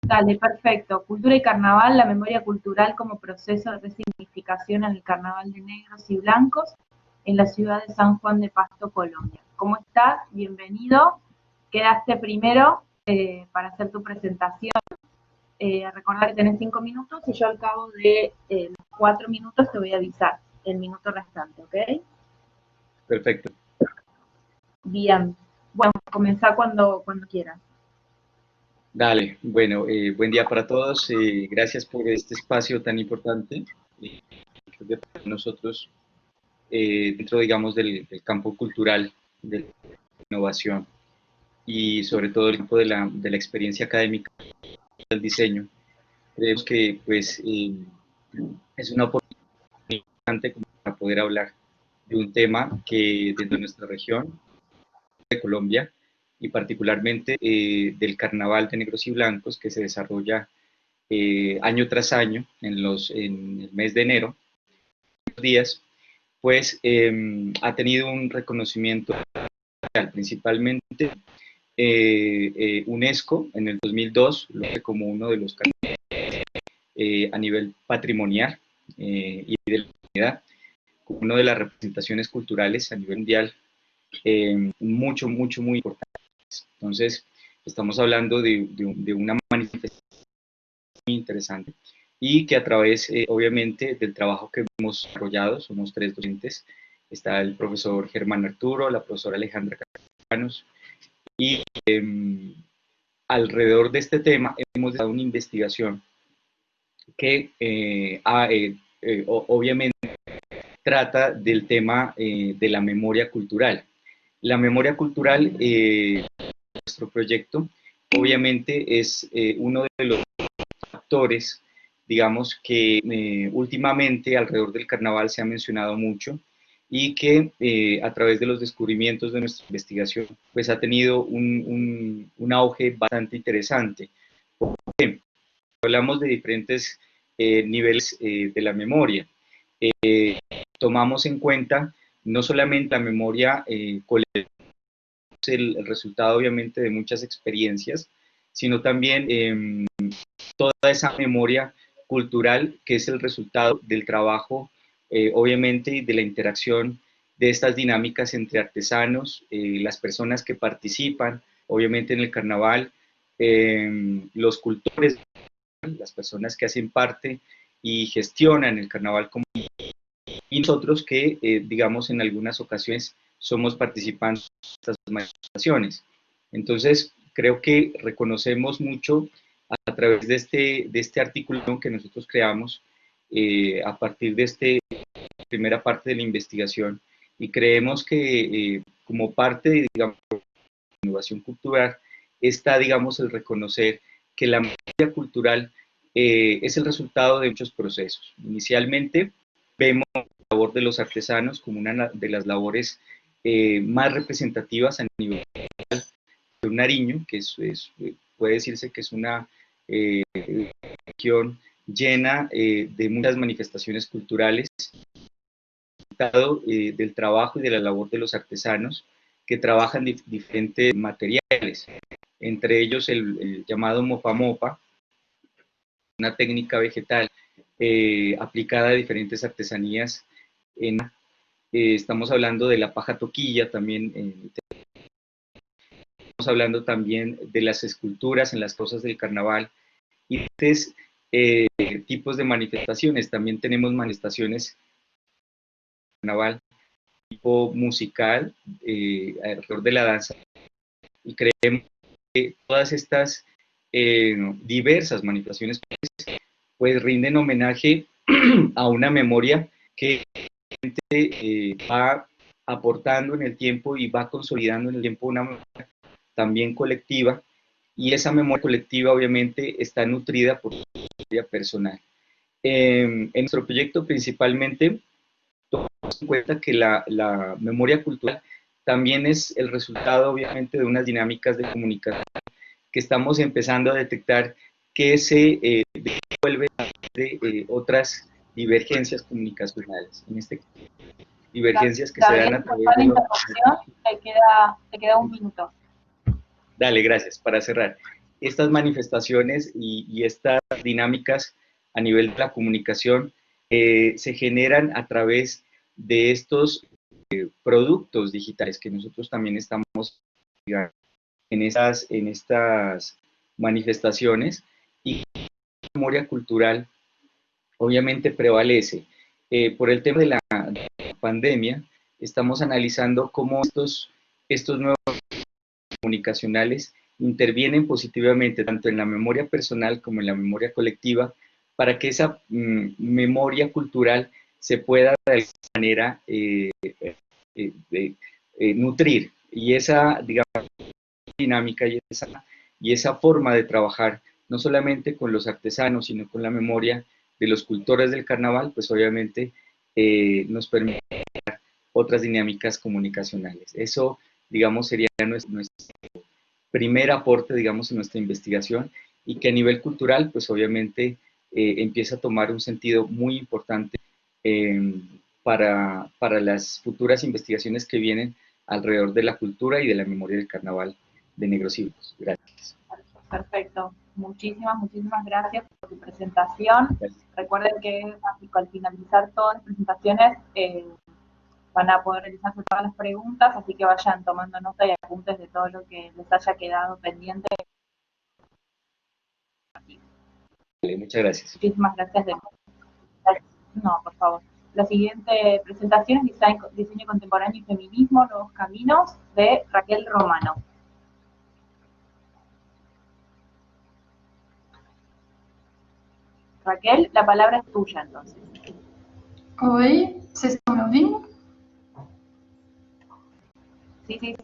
Dale, perfecto. Cultura y carnaval, la memoria cultural como proceso de resignificación en el carnaval de negros y blancos en la ciudad de San Juan de Pasto, Colombia. ¿Cómo estás? Bienvenido. Quedaste primero para hacer tu presentación. Recordar que tenés 5 minutos y yo al cabo de los 4 minutos te voy a avisar el minuto restante, ¿ok? Perfecto. Bien. Bueno, comenzá cuando quieras. Dale, bueno, buen día para todos. Gracias por este espacio tan importante. Creo que para nosotros, dentro, digamos, del campo cultural, de la innovación y sobre todo el campo de la experiencia académica del diseño, creemos que pues, es una oportunidad importante para poder hablar de un tema que dentro de nuestra región de Colombia y particularmente del Carnaval de Negros y Blancos que se desarrolla año tras año en el mes de enero, días, pues ha tenido un reconocimiento principalmente UNESCO en el 2002 lo hace como uno de los carnavales a nivel patrimonial y de la humanidad, como una de las representaciones culturales a nivel mundial muy importantes. Entonces, estamos hablando de una manifestación muy interesante y que a través, obviamente, del trabajo que hemos desarrollado, somos 3 docentes, está el profesor Germán Arturo, la profesora Alejandra Castellanos, y alrededor de este tema hemos dado una investigación que obviamente trata del tema de la memoria cultural. La memoria cultural, nuestro proyecto, obviamente es uno de los factores, digamos, que últimamente alrededor del carnaval se ha mencionado mucho y que a través de los descubrimientos de nuestra investigación, pues ha tenido un auge bastante interesante. Porque hablamos de diferentes niveles de la memoria. Tomamos en cuenta no solamente la memoria colectiva, el resultado obviamente de muchas experiencias, sino también toda esa memoria cultural que es el resultado del trabajo, obviamente, y de la interacción de estas dinámicas entre artesanos, las personas que participan, obviamente, en el carnaval, los cultores, las personas que hacen parte y gestionan el carnaval como y nosotros que, digamos, en algunas ocasiones somos participantes de estas manifestaciones. Entonces, creo que reconocemos mucho a través de este artículo que nosotros creamos a partir de esta primera parte de la investigación y creemos que como parte de, digamos, la innovación cultural está, digamos, el reconocer que la memoria cultural es el resultado de muchos procesos. Inicialmente, vemos la labor de los artesanos como una de las labores más representativas a nivel de un Nariño, que puede decirse que es una región llena de muchas manifestaciones culturales, del trabajo y de la labor de los artesanos que trabajan diferentes materiales, entre ellos el llamado mopa mopa, una técnica vegetal aplicada a diferentes artesanías. Estamos hablando de la paja toquilla, también estamos hablando también de las esculturas en las cosas del carnaval y diferentes tipos de manifestaciones. También tenemos manifestaciones carnaval tipo musical alrededor de la danza y creemos que todas estas diversas manifestaciones pues rinden homenaje a una memoria que va aportando en el tiempo y va consolidando en el tiempo una memoria también colectiva y esa memoria colectiva obviamente está nutrida por la memoria personal. En nuestro proyecto principalmente tomamos en cuenta que la memoria cultural también es el resultado obviamente de unas dinámicas de comunicación que estamos empezando a detectar que se devuelve de otras divergencias comunicacionales, en este caso, divergencias que se dan a través de los... Te queda un minuto. Dale, gracias, para cerrar. estas manifestaciones y estas dinámicas a nivel de la comunicación se generan a través de estos productos digitales que nosotros también estamos en estas manifestaciones, y la memoria cultural obviamente prevalece. Por el tema de la pandemia, estamos analizando cómo estos nuevos comunicacionales intervienen positivamente tanto en la memoria personal como en la memoria colectiva, para que esa memoria cultural se pueda de alguna manera nutrir, y esa, digamos, dinámica y esa forma de trabajar, no solamente con los artesanos, sino con la memoria de los cultores del carnaval, pues obviamente nos permite otras dinámicas comunicacionales. Eso, digamos, sería nuestro primer aporte, digamos, en nuestra investigación, y que a nivel cultural, pues obviamente empieza a tomar un sentido muy importante para las futuras investigaciones que vienen alrededor de la cultura y de la memoria del carnaval de Negros y Blancos. Gracias. Perfecto. Muchísimas gracias por tu presentación. Gracias. Recuerden que al finalizar todas las presentaciones van a poder realizarse todas las preguntas, así que vayan tomando nota y apuntes de todo lo que les haya quedado pendiente. Muchas gracias. Muchísimas gracias. No, por favor. La siguiente presentación es Diseño Contemporáneo y Feminismo, Nuevos Caminos, de Raquel Romano. Raquel, la palabra es tuya, entonces. Oi, vocês estão me ouvindo? Sí.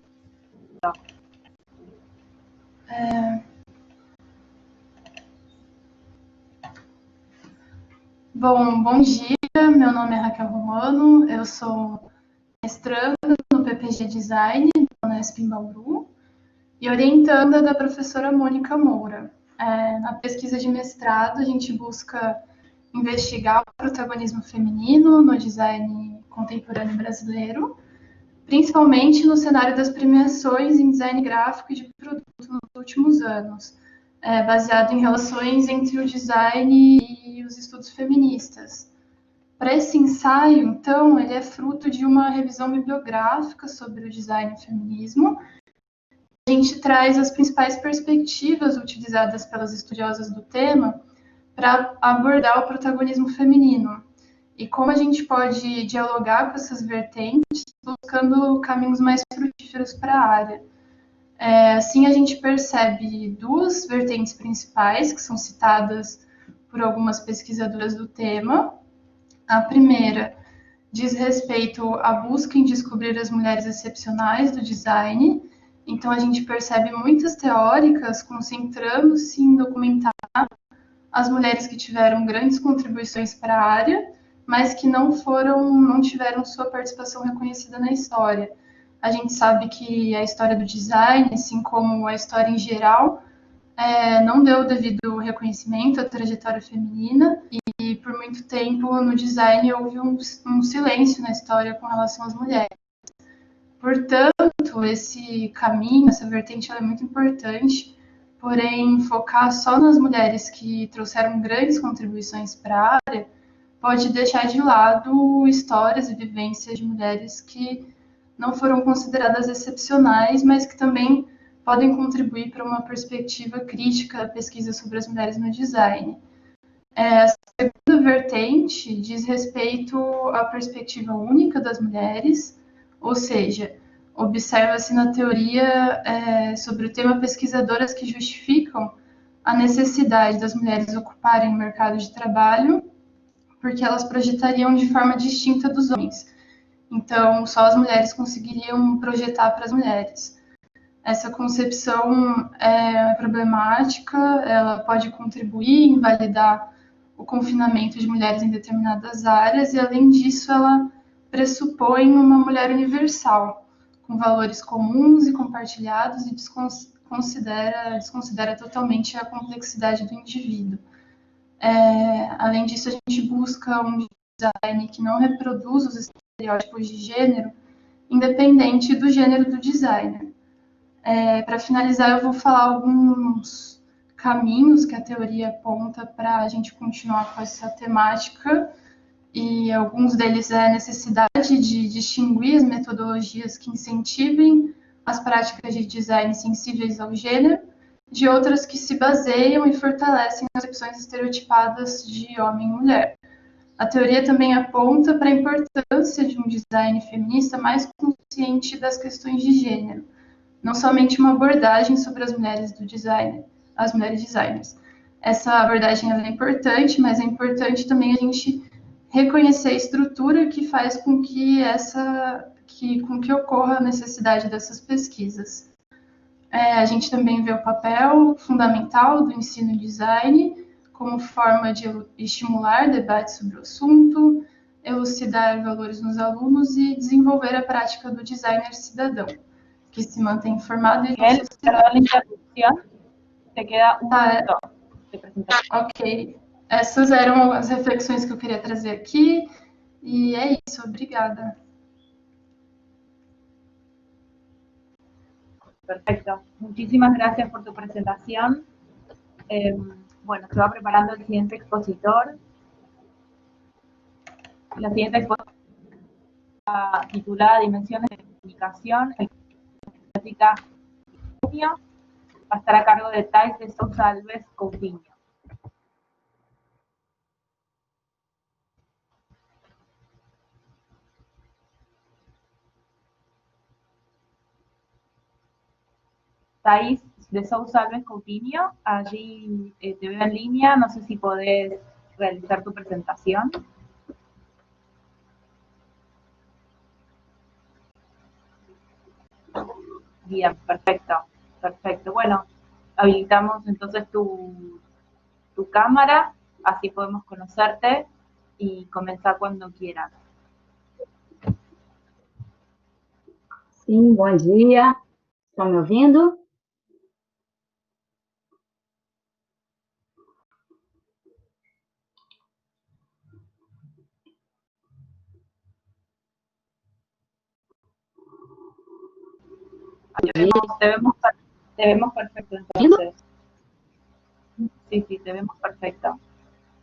Bom dia, meu nome é Raquel Romano, eu sou mestranda no PPG Design, da Unesp em Bauru, e orientanda da professora Mônica Moura. Na pesquisa de mestrado, a gente busca investigar o protagonismo feminino no design contemporâneo brasileiro, principalmente no cenário das premiações em design gráfico e de produto nos últimos anos, baseado em relações entre o design e os estudos feministas. Para esse ensaio, então, ele é fruto de uma revisão bibliográfica sobre o design e o feminismo. A gente traz as principais perspectivas utilizadas pelas estudiosas do tema para abordar o protagonismo feminino e como a gente pode dialogar com essas vertentes, buscando caminhos mais frutíferos para a área. Assim, a gente percebe duas vertentes principais que são citadas por algumas pesquisadoras do tema. A primeira diz respeito à busca em descobrir as mulheres excepcionais do design. Então, a gente percebe muitas teóricas concentrando-se em documentar as mulheres que tiveram grandes contribuições para a área, mas que não tiveram sua participação reconhecida na história. A gente sabe que a história do design, assim como a história em geral, não deu o devido reconhecimento à trajetória feminina, e por muito tempo no design houve um silêncio na história com relação às mulheres. Portanto, esse caminho, essa vertente, ela é muito importante, porém, focar só nas mulheres que trouxeram grandes contribuições para a área pode deixar de lado histórias e vivências de mulheres que não foram consideradas excepcionais, mas que também podem contribuir para uma perspectiva crítica da pesquisa sobre as mulheres no design. A segunda vertente diz respeito à perspectiva única das mulheres, ou seja, observa-se na teoria sobre o tema pesquisadoras que justificam a necessidade das mulheres ocuparem o mercado de trabalho porque elas projetariam de forma distinta dos homens. Então, só as mulheres conseguiriam projetar para as mulheres. Essa concepção é problemática, ela pode contribuir, invalidar o confinamento de mulheres em determinadas áreas, e, além disso, ela pressupõe uma mulher universal, com valores comuns e compartilhados, e desconsidera totalmente a complexidade do indivíduo. Além disso, a gente busca um design que não reproduz os estereótipos de gênero, independente do gênero do designer. Para finalizar, eu vou falar alguns caminhos que a teoria aponta para a gente continuar com essa temática, e alguns deles é a necessidade de distinguir as metodologias que incentivem as práticas de design sensíveis ao gênero, de outras que se baseiam e fortalecem as opções estereotipadas de homem e mulher. A teoria também aponta para a importância de um design feminista mais consciente das questões de gênero, não somente uma abordagem sobre as mulheres do design, as mulheres designers. Essa abordagem é importante, mas é importante também a gente reconhecer a estrutura que faz com que ocorra a necessidade dessas pesquisas. A gente também vê o papel fundamental do ensino design como forma de estimular debates sobre o assunto, elucidar valores nos alunos e desenvolver a prática do designer cidadão, que se mantém informado e... Miguel, perdón la interrupción, te queda un minuto de presentación. Ok, essas eram as reflexões que eu queria trazer aqui, e é isso, obrigada. Perfecto, muchísimas gracias por tu presentación. Bueno, se va preparando el siguiente expositor. La siguiente exposición titulada Dimensiones de Comunicación, va a estar a cargo de Thais de Sousa Alves Coutinho. Thais de Sousa Alves Coutinho, allí te veo en línea, no sé si podés realizar tu presentación. Bien, perfecto, perfecto. Bueno, habilitamos entonces tu cámara, así podemos conocerte y comenzar cuando quieras. Sim, bom dia. Estão me ouvindo? Te vemos perfecto entonces. Sí, sí, te vemos perfecto.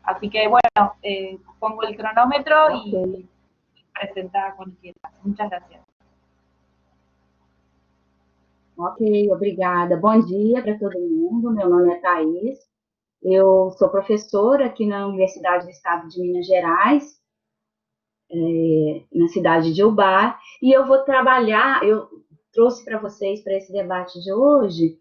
Así que bueno, pongo el cronómetro y presenta cuando quieras. Muchas gracias. Ok, obrigada. Bom dia para todo mundo. Meu nome é Thais. Eu sou professora aqui na Universidade do Estado de Minas Gerais, na cidade de Ubá, e eu vou trabalhar, eu trouxe para vocês, para esse debate de hoje,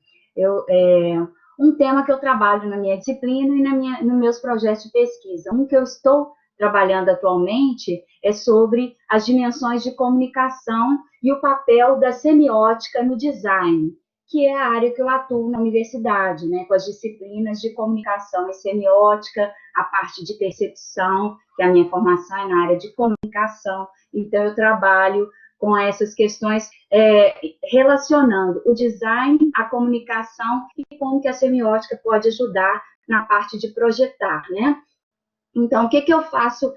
um tema que eu trabalho na minha disciplina e nos meus projetos de pesquisa. Um que eu estou trabalhando atualmente é sobre as dimensões de comunicação e o papel da semiótica no design, que é a área que eu atuo na universidade, né, com as disciplinas de comunicação e semiótica, a parte de percepção, que a minha formação é na área de comunicação, então eu trabalho com essas questões relacionando o design, a comunicação e como que a semiótica pode ajudar na parte de projetar, né? Então, o que eu faço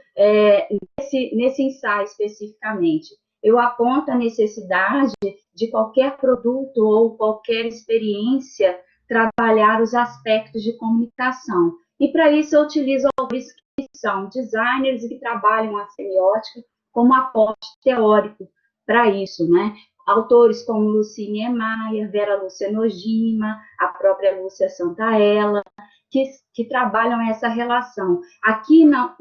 nesse ensaio especificamente? Eu aponto a necessidade de qualquer produto ou qualquer experiência trabalhar os aspectos de comunicação. E para isso eu utilizo autores que são designers e que trabalham a semiótica como aporte teórico para isso, né? Autores como Lucine Maia, Vera Lúcia Nojima, a própria Lúcia Santaella, que trabalham essa relação. Aqui na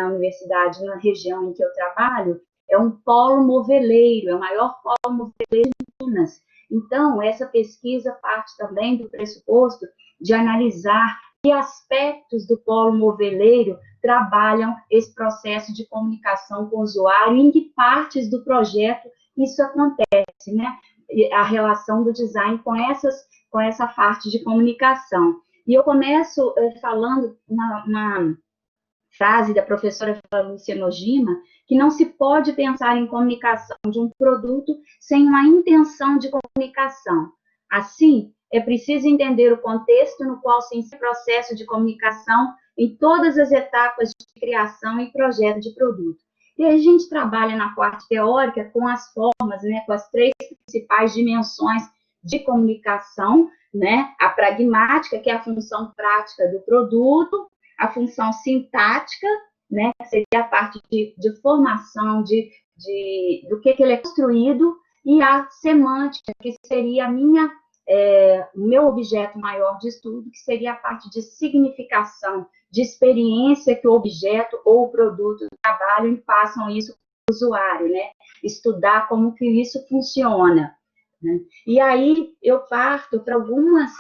universidade, na região em que eu trabalho, é um polo moveleiro, é o maior polo moveleiro de Minas. Então, essa pesquisa parte também do pressuposto de analisar que aspectos do polo moveleiro trabalham esse processo de comunicação com o usuário e em que partes do projeto isso acontece, né? A relação do design com essa parte de comunicação. E eu começo falando uma frase da professora Lúcia Nojima, que não se pode pensar em comunicação de um produto sem uma intenção de comunicação. Assim, é preciso entender o contexto no qual se insere o processo de comunicação em todas as etapas de criação e projeto de produto. E aí a gente trabalha na parte teórica com as formas, né, com as três principais dimensões de comunicação, né? A pragmática, que é a função prática do produto, a função sintática, né? Que seria a parte de formação, do que ele é construído, e a semântica, que seria o meu objeto maior de estudo, que seria a parte de significação, de experiência que o objeto ou o produto trabalham e passam isso para o usuário, né? Estudar como que isso funciona, né? E aí eu parto para algumas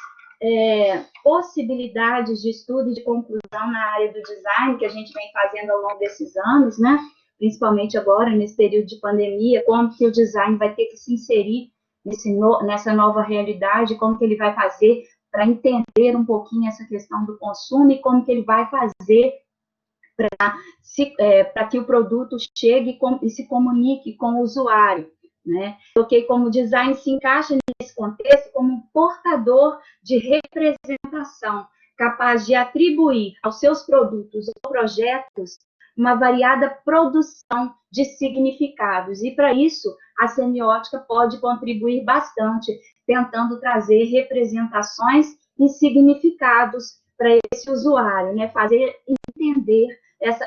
possibilidades de estudo e de conclusão na área do design que a gente vem fazendo ao longo desses anos, né? Principalmente agora, nesse período de pandemia, como que o design vai ter que se inserir nessa nova realidade, como que ele vai fazer para entender um pouquinho essa questão do consumo e como que ele vai fazer para que o produto chegue e se comunique com o usuário, né? Porque como design se encaixa nesse contexto como um portador de representação, capaz de atribuir aos seus produtos ou projetos uma variada produção de significados. E, para isso, a semiótica pode contribuir bastante, tentando trazer representações e significados para esse usuário, né? Fazer entender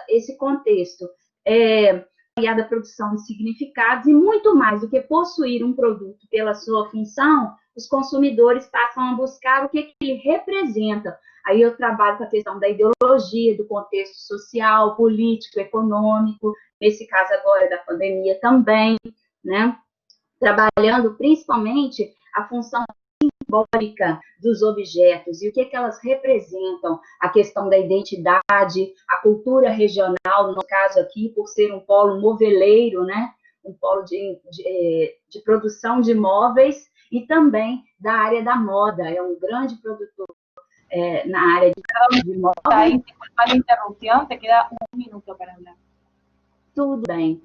esse contexto. Variada produção de significados, e muito mais do que possuir um produto pela sua função, os consumidores passam a buscar o que ele representa. Aí eu trabalho com a questão da ideologia, do contexto social, político, econômico, nesse caso agora da pandemia também, né? Trabalhando principalmente a função simbólica dos objetos e o que elas representam, a questão da identidade, a cultura regional, no caso aqui, por ser um polo moveleiro, né? Um polo de produção de móveis, e também da área da moda, é um grande produtor na área de móveis. Disculpa la interrupción, te queda 1 minuto para hablar. Tudo bem.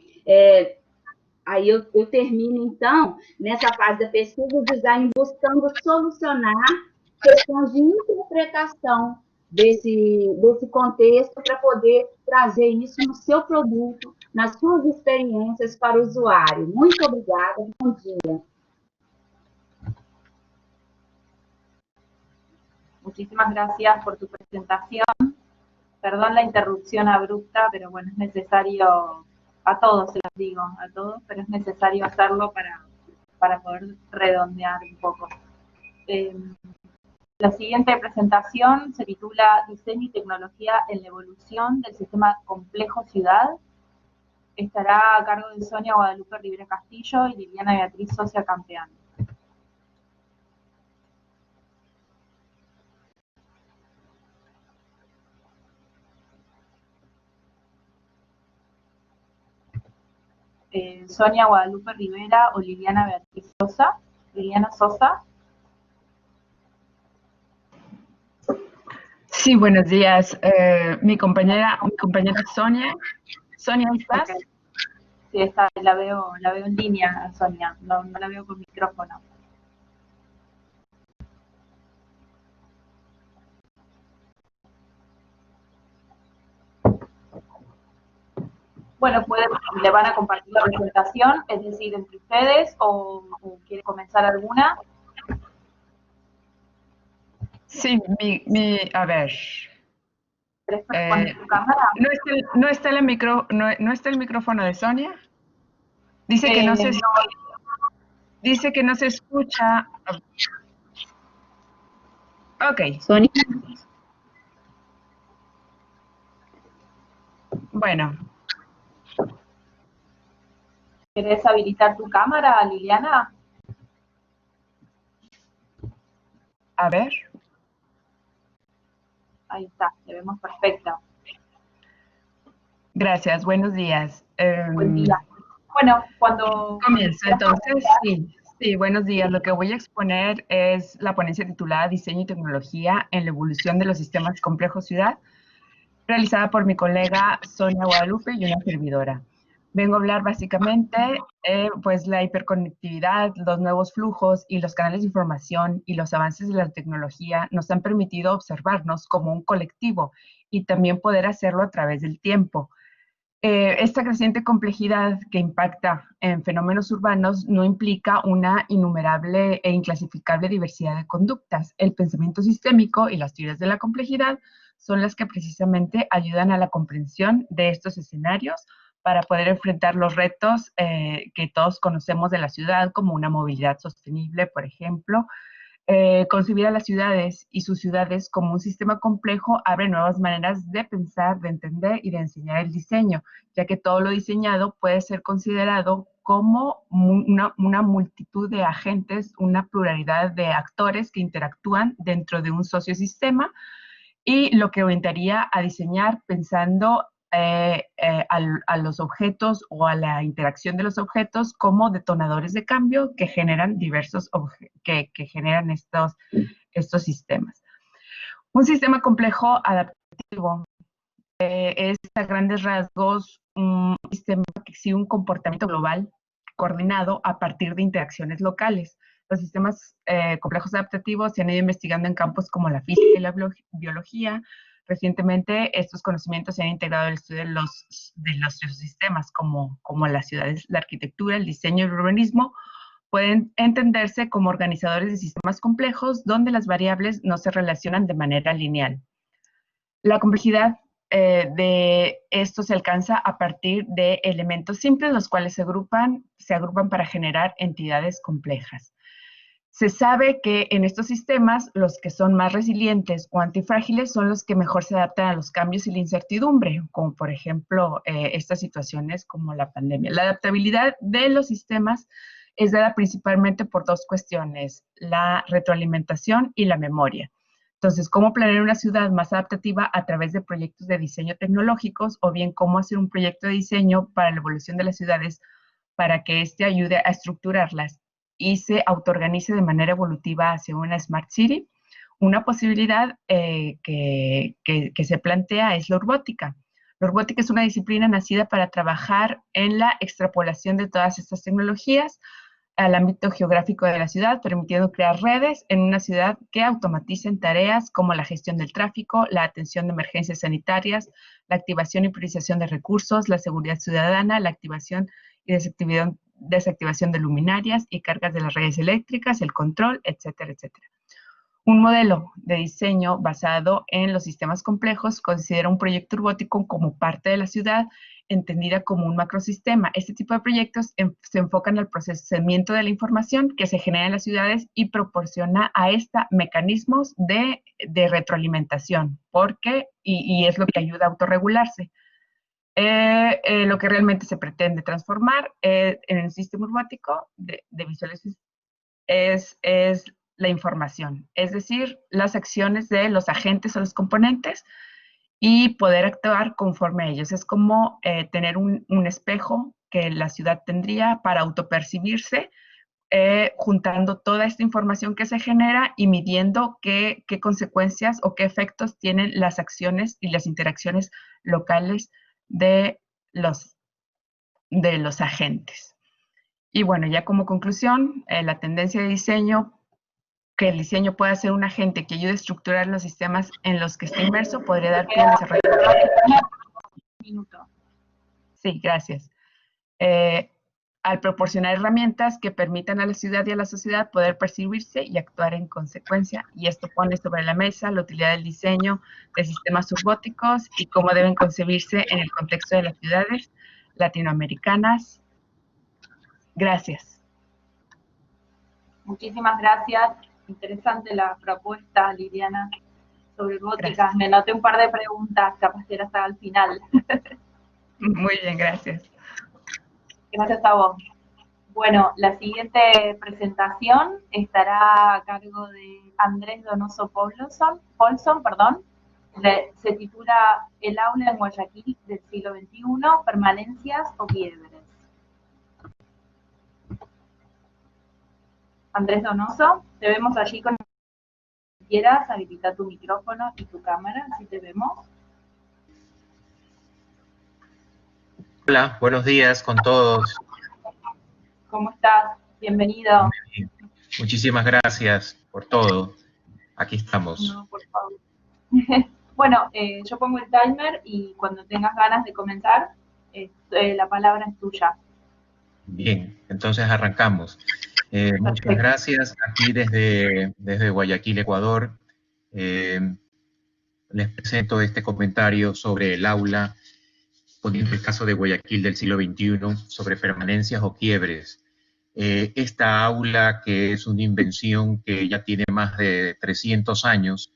Aí eu termino, então, nessa fase da pesquisa do design, buscando solucionar questões de interpretação desse contexto para poder trazer isso no seu produto, nas suas experiências para o usuário. Muito obrigada, bom dia. Muchísimas gracias por tu presentación. Perdón la interrupción abrupta, pero bueno, es necesario, a todos se los digo, a todos, pero es necesario hacerlo para poder redondear un poco. La siguiente presentación se titula Diseño y tecnología en la evolución del sistema complejo ciudad. Estará a cargo de Sonia Guadalupe Rivera Castillo y Liliana Beatriz Socia Campeán. Sonia Guadalupe Rivera o Liliana Beatriz Sosa. Liliana Sosa. Sí, buenos días. Mi compañera Sonia. Sonia, ¿estás? Okay. Sí, está, la veo en línea, Sonia, no la veo con micrófono. Bueno, le van a compartir la presentación, es decir, entre ustedes, o quiere comenzar alguna. Sí, a ver. ¿Querés poner tu cámara? ¿No está el micrófono de Sonia? Dice que dice que no se escucha. Ok. Sonia. Bueno. ¿Querés habilitar tu cámara, Liliana? A ver. Ahí está, te vemos perfecta. Gracias, buenos días. Buen día. Bueno, cuando... Comienzo, entonces, sí, buenos días. Lo que voy a exponer es la ponencia titulada Diseño y tecnología en la evolución de los sistemas complejos ciudad, realizada por mi colega Sonia Guadalupe y una servidora. Vengo a hablar básicamente, pues la hiperconectividad, los nuevos flujos y los canales de información y los avances de la tecnología nos han permitido observarnos como un colectivo y también poder hacerlo a través del tiempo. Esta creciente complejidad que impacta en fenómenos urbanos no implica una innumerable e inclasificable diversidad de conductas. El pensamiento sistémico y las teorías de la complejidad son las que precisamente ayudan a la comprensión de estos escenarios para poder enfrentar los retos que todos conocemos de la ciudad, como una movilidad sostenible, por ejemplo. Concebir a las ciudades y sus ciudades como un sistema complejo abre nuevas maneras de pensar, de entender y de enseñar el diseño, ya que todo lo diseñado puede ser considerado como una multitud de agentes, una pluralidad de actores que interactúan dentro de un sociosistema, y lo que orientaría a diseñar pensando a los objetos o a la interacción de los objetos como detonadores de cambio que generan que generan estos sistemas. Un sistema complejo adaptativo es a grandes rasgos un sistema que exhibe un comportamiento global coordinado a partir de interacciones locales. Los sistemas complejos adaptativos se han ido investigando en campos como la física y la biología. Recientemente, estos conocimientos se han integrado en el estudio de los sistemas, como las ciudades, la arquitectura, el diseño y el urbanismo. Pueden entenderse como organizadores de sistemas complejos donde las variables no se relacionan de manera lineal. La complejidad de esto se alcanza a partir de elementos simples, los cuales se agrupan para generar entidades complejas. Se sabe que en estos sistemas, los que son más resilientes o antifrágiles son los que mejor se adaptan a los cambios y la incertidumbre, como por ejemplo estas situaciones como la pandemia. La adaptabilidad de los sistemas es dada principalmente por dos cuestiones: la retroalimentación y la memoria. Entonces, ¿cómo planear una ciudad más adaptativa a través de proyectos de diseño tecnológicos, o bien cómo hacer un proyecto de diseño para la evolución de las ciudades para que éste ayude a estructurarlas y se autoorganice de manera evolutiva hacia una Smart City? Una posibilidad que se plantea es la urbótica. La urbótica es una disciplina nacida para trabajar en la extrapolación de todas estas tecnologías al ámbito geográfico de la ciudad, permitiendo crear redes en una ciudad que automaticen tareas como la gestión del tráfico, la atención de emergencias sanitarias, la activación y priorización de recursos, la seguridad ciudadana, la activación y desactivación de luminarias y cargas de las redes eléctricas, el control, etcétera, etcétera. Un modelo de diseño basado en los sistemas complejos considera un proyecto urbótico como parte de la ciudad, entendida como un macrosistema. Este tipo de proyectos se enfocan al procesamiento de la información que se genera en las ciudades y proporciona a esta mecanismos de retroalimentación, y es lo que ayuda a autorregularse. Lo que realmente se pretende transformar en el sistema urbático de visualización es la información, es decir, las acciones de los agentes o los componentes, y poder actuar conforme a ellos. Es como tener un espejo que la ciudad tendría para autopercibirse, juntando toda esta información que se genera y midiendo qué consecuencias o qué efectos tienen las acciones y las interacciones locales de los agentes. Y bueno, ya como conclusión, la tendencia de diseño, que el diseño pueda ser un agente que ayude a estructurar los sistemas en los que está inmerso, podría dar pie al desarrollo. Sí, gracias. Al proporcionar herramientas que permitan a la ciudad y a la sociedad poder percibirse y actuar en consecuencia, y esto pone sobre la mesa la utilidad del diseño de sistemas urbóticos y cómo deben concebirse en el contexto de las ciudades latinoamericanas. Gracias. Muchísimas gracias. Interesante la propuesta, Liliana, sobre urbótica. Me noté un par de preguntas, capaz que era hasta al final. Muy bien, gracias. Gracias a vos. Bueno, la siguiente presentación estará a cargo de Andrés Donoso Paulson, se titula El aula en Guayaquil del siglo XXI, permanencias o quiebres. Andrés Donoso, te vemos allí con... Si quieras, habilita tu micrófono y tu cámara, así te vemos. Hola, buenos días con todos. ¿Cómo estás? Bienvenido. Muchísimas gracias por todo. Aquí estamos. No, por favor. Bueno, yo pongo el timer y cuando tengas ganas de comenzar, La palabra es tuya. Bien, entonces arrancamos. Muchas gracias. Aquí desde Guayaquil, Ecuador, les presento este comentario sobre el aula, poniendo el caso de Guayaquil del siglo XXI, sobre permanencias o quiebres. Esta aula, que es una invención que ya tiene más de 300 años,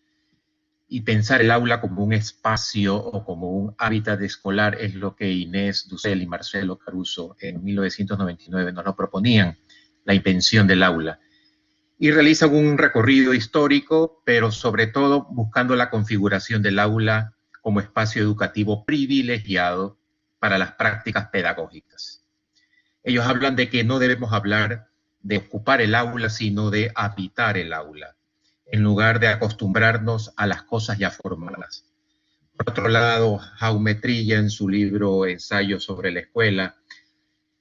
y pensar el aula como un espacio o como un hábitat escolar es lo que Inés Dussel y Marcelo Caruso en 1999 nos lo proponían, la invención del aula. Y realizan un recorrido histórico, pero sobre todo buscando la configuración del aula como espacio educativo privilegiado para las prácticas pedagógicas. Ellos hablan de que no debemos hablar de ocupar el aula, sino de habitar el aula, en lugar de acostumbrarnos a las cosas ya formadas. Por otro lado, Jaume Trilla, en su libro Ensayo sobre la escuela,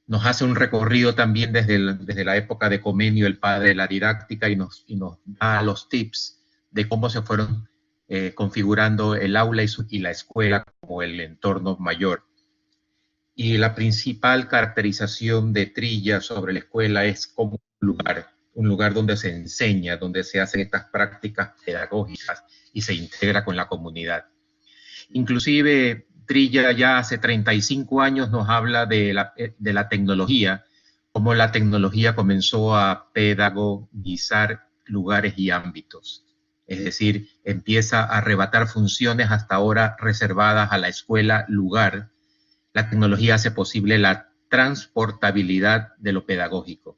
nos hace un recorrido también desde la época de Comenio, el padre de la didáctica, y nos da los tips de cómo se fueron configurando el aula y la escuela como el entorno mayor. Y la principal caracterización de Trilla sobre la escuela es como un lugar donde se enseña, donde se hacen estas prácticas pedagógicas y se integra con la comunidad. Inclusive Trilla ya hace 35 años nos habla de la tecnología, cómo la tecnología comenzó a pedagogizar lugares y ámbitos. Es decir, empieza a arrebatar funciones hasta ahora reservadas a la escuela lugar. La tecnología hace posible la transportabilidad de lo pedagógico,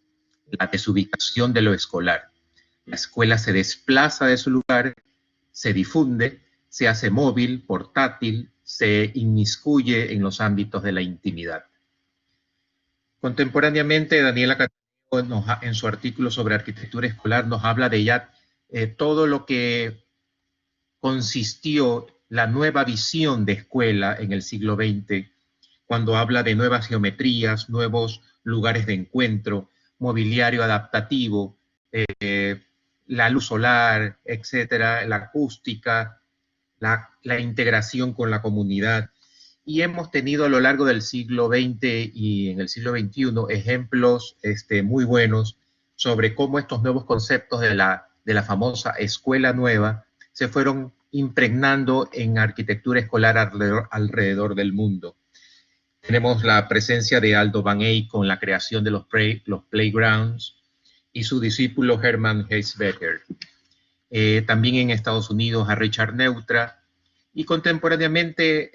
la desubicación de lo escolar. La escuela se desplaza de su lugar, se difunde, se hace móvil, portátil, se inmiscuye en los ámbitos de la intimidad. Contemporáneamente, Daniela Cataneo, en su artículo sobre arquitectura escolar, nos habla de ya todo lo que consistió la nueva visión de escuela en el siglo XX, cuando habla de nuevas geometrías, nuevos lugares de encuentro, mobiliario adaptativo, la luz solar, etcétera, la acústica, la integración con la comunidad. Y hemos tenido a lo largo del siglo XX y en el siglo XXI ejemplos muy buenos sobre cómo estos nuevos conceptos de la famosa escuela nueva se fueron impregnando en arquitectura escolar alrededor del mundo. Tenemos la presencia de Aldo Van Eyck con la creación de los playgrounds y su discípulo Hermann Heisbecker. También en Estados Unidos a Richard Neutra, y contemporáneamente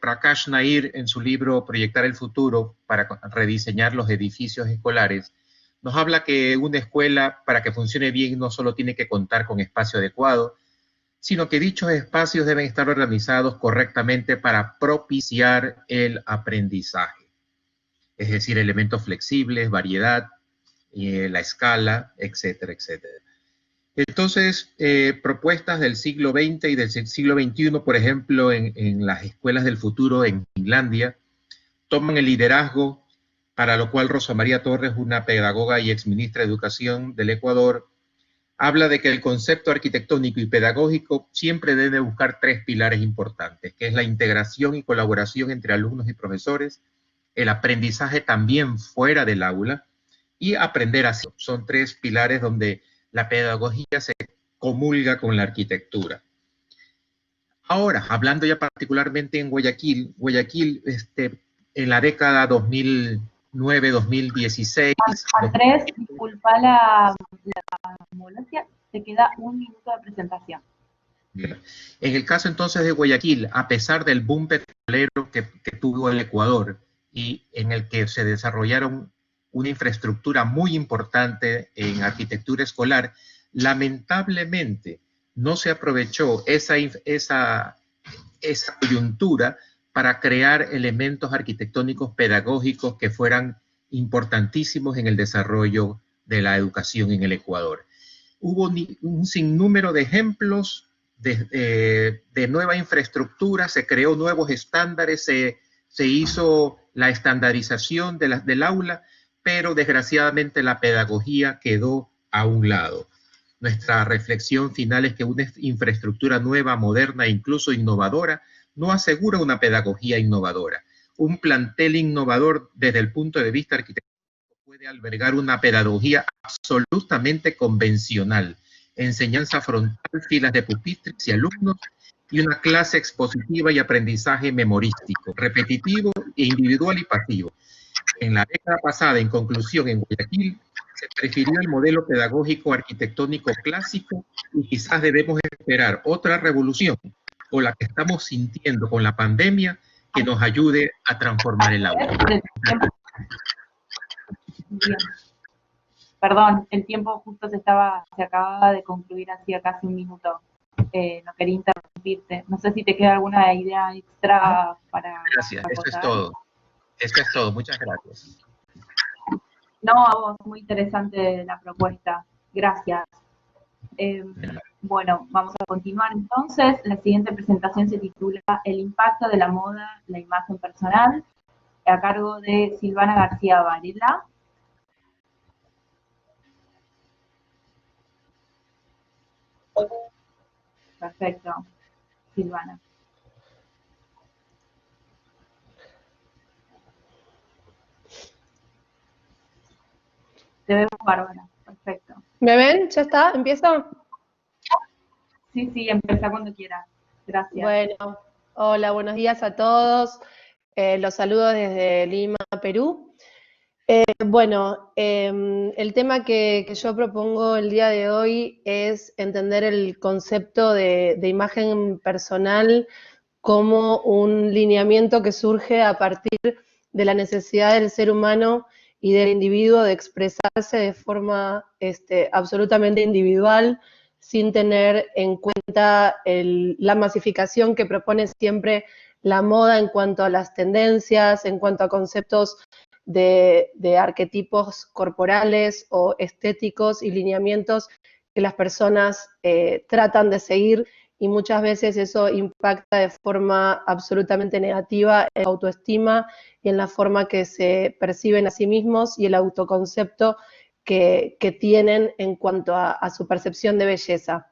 Prakash Nair, en su libro Proyectar el futuro para rediseñar los edificios escolares, nos habla que una escuela, para que funcione bien, no solo tiene que contar con espacio adecuado, sino que dichos espacios deben estar organizados correctamente para propiciar el aprendizaje. Es decir, elementos flexibles, variedad, la escala, etcétera, etcétera. Entonces, propuestas del siglo XX y del siglo XXI, por ejemplo, en las escuelas del futuro en Finlandia, toman el liderazgo, para lo cual Rosa María Torres, una pedagoga y exministra de Educación del Ecuador, habla de que el concepto arquitectónico y pedagógico siempre debe buscar tres pilares importantes, que es la integración y colaboración entre alumnos y profesores, el aprendizaje también fuera del aula y aprender así. Son tres pilares donde la pedagogía se comulga con la arquitectura. Ahora, hablando ya particularmente en Guayaquil, en la década 2009-2016... Andrés, disculpa la molestia, te queda un minuto de presentación. En el caso entonces de Guayaquil, a pesar del boom petrolero que tuvo el Ecuador y en el que se desarrollaron una infraestructura muy importante en arquitectura escolar, lamentablemente no se aprovechó esa coyuntura para crear elementos arquitectónicos pedagógicos que fueran importantísimos en el desarrollo de la educación en el Ecuador. Hubo un sinnúmero de ejemplos de nueva infraestructura, se creó nuevos estándares, se hizo la estandarización del aula, pero desgraciadamente la pedagogía quedó a un lado. Nuestra reflexión final es que una infraestructura nueva, moderna e incluso innovadora no asegura una pedagogía innovadora. un plantel innovador desde el punto de vista arquitectónico puede albergar una pedagogía absolutamente convencional, enseñanza frontal, filas de pupitres y alumnos, y una clase expositiva y aprendizaje memorístico, repetitivo, individual y pasivo. En la década pasada, en conclusión, en Guayaquil, se prefirió el modelo pedagógico arquitectónico clásico y quizás debemos esperar otra revolución o la que estamos sintiendo con la pandemia que nos ayude a transformar el aula. Bien. Perdón, el tiempo justo se acababa de concluir hacía casi un minuto. No quería interrumpirte. No sé si te queda alguna idea extra para... Gracias, eso es todo. Eso es todo, muchas gracias. No, a vos, muy interesante la propuesta. Gracias. Bueno, vamos a continuar entonces. La siguiente presentación se titula El impacto de la moda, la imagen personal, a cargo de Silvana García Varela. Perfecto, Silvana. Te vemos, Bárbara. Perfecto. ¿Me ven? ¿Ya está? ¿Empiezo? Sí, sí, empieza cuando quieras. Gracias. Bueno, hola, buenos días a todos. Los saludo desde Lima, Perú. El tema que yo propongo el día de hoy es entender el concepto de imagen personal como un lineamiento que surge a partir de la necesidad del ser humano y del individuo de expresarse de forma absolutamente individual, sin tener en cuenta la masificación que propone siempre la moda en cuanto a las tendencias, en cuanto a conceptos de arquetipos corporales o estéticos y lineamientos que las personas tratan de seguir, y muchas veces eso impacta de forma absolutamente negativa en la autoestima y en la forma que se perciben a sí mismos y el autoconcepto que tienen en cuanto a su percepción de belleza.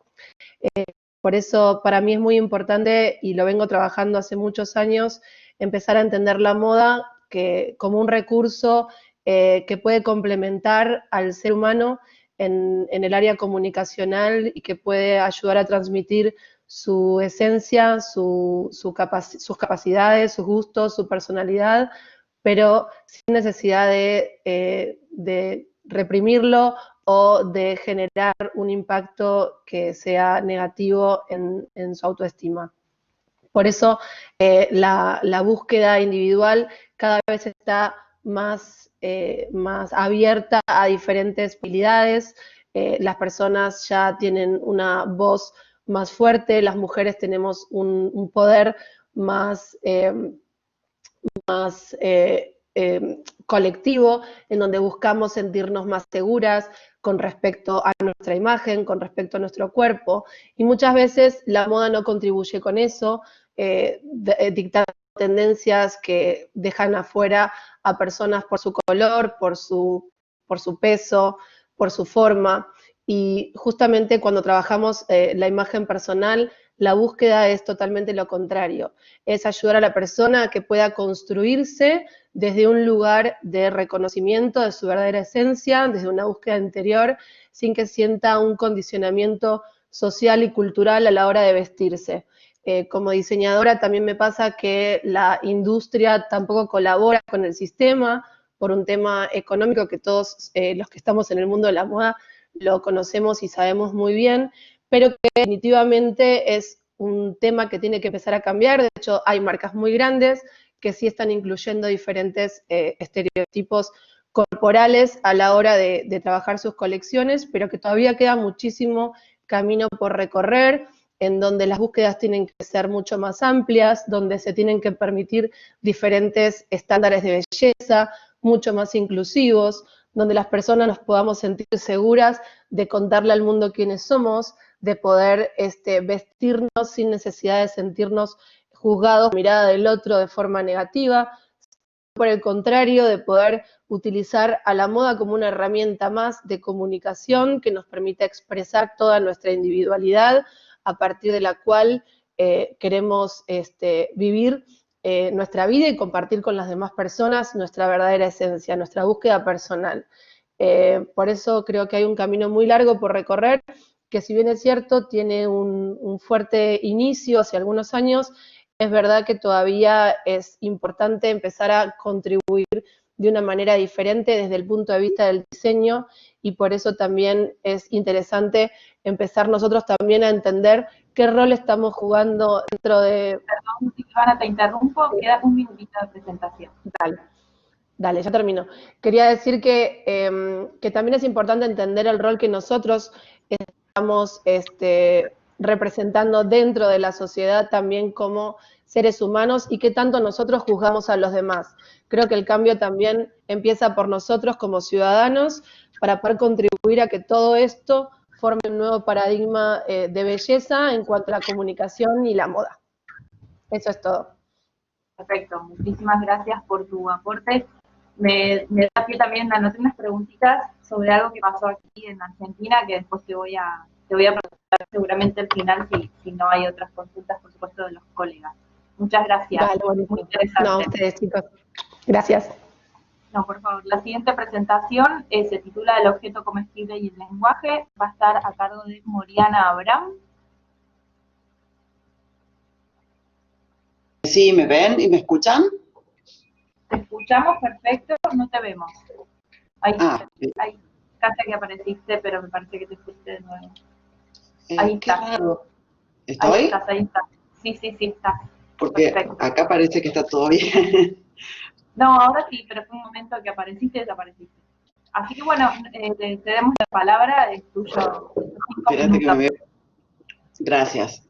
Por eso para mí es muy importante, y lo vengo trabajando hace muchos años, empezar a entender la moda como un recurso que puede complementar al ser humano en el área comunicacional y que puede ayudar a transmitir su esencia, sus capacidades, sus gustos, su personalidad, pero sin necesidad de reprimirlo o de generar un impacto que sea negativo en su autoestima. Por eso la búsqueda individual cada vez está más abierta a diferentes posibilidades. Las personas ya tienen una voz más fuerte, las mujeres tenemos un poder más colectivo, en donde buscamos sentirnos más seguras con respecto a nuestra imagen, con respecto a nuestro cuerpo, y muchas veces la moda no contribuye con eso, dictando tendencias que dejan afuera a personas por su color, por su peso, por su forma. Y justamente cuando trabajamos la imagen personal, la búsqueda es totalmente lo contrario. Es ayudar a la persona a que pueda construirse desde un lugar de reconocimiento de su verdadera esencia, desde una búsqueda interior, sin que sienta un condicionamiento social y cultural a la hora de vestirse. Como diseñadora también me pasa que la industria tampoco colabora con el sistema por un tema económico que todos los que estamos en el mundo de la moda lo conocemos y sabemos muy bien, pero que definitivamente es un tema que tiene que empezar a cambiar. De hecho, hay marcas muy grandes que sí están incluyendo diferentes estereotipos corporales a la hora de trabajar sus colecciones, pero que todavía queda muchísimo camino por recorrer, en donde las búsquedas tienen que ser mucho más amplias, donde se tienen que permitir diferentes estándares de belleza, mucho más inclusivos, donde las personas nos podamos sentir seguras de contarle al mundo quiénes somos, de poder vestirnos sin necesidad de sentirnos juzgados por la mirada del otro de forma negativa, por el contrario, de poder utilizar a la moda como una herramienta más de comunicación que nos permita expresar toda nuestra individualidad, a partir de la cual queremos vivir nuestra vida y compartir con las demás personas nuestra verdadera esencia, nuestra búsqueda personal. Por eso creo que hay un camino muy largo por recorrer, que si bien es cierto, tiene un fuerte inicio hace algunos años, es verdad que todavía es importante empezar a contribuir de una manera diferente desde el punto de vista del diseño, y por eso también es interesante empezar nosotros también a entender qué rol estamos jugando dentro de... Perdón, Silvana, te interrumpo, queda un minutito de presentación. Dale, ya termino. Quería decir que también es importante entender el rol que nosotros estamos representando dentro de la sociedad también como seres humanos y qué tanto nosotros juzgamos a los demás. Creo que el cambio también empieza por nosotros como ciudadanos para poder contribuir a que todo esto forme un nuevo paradigma de belleza en cuanto a la comunicación y la moda. Eso es todo. Perfecto, muchísimas gracias por tu aporte. Me da pie también, anoté unas preguntitas sobre algo que pasó aquí en Argentina, que después te voy a preguntar seguramente al final si no hay otras consultas, por supuesto, de los colegas. Muchas gracias. Dale, muy interesante. No, ustedes, chicos. Gracias. No, por favor. La siguiente presentación se titula El objeto comestible y el lenguaje. Va a estar a cargo de Moriana Abraham. Sí, ¿me ven y me escuchan? Te escuchamos perfecto, no te vemos. Ahí, ahí casi que apareciste, pero me parece que te fuiste de nuevo. Ahí qué está. raro. ¿Estoy? Ahí estás. Sí, estás. Porque perfecto. Acá parece que está todo bien. No, ahora sí, pero fue un momento que apareciste y desapareciste. Así que bueno, te damos la palabra, es tuyo. Espérate que me veo. Gracias.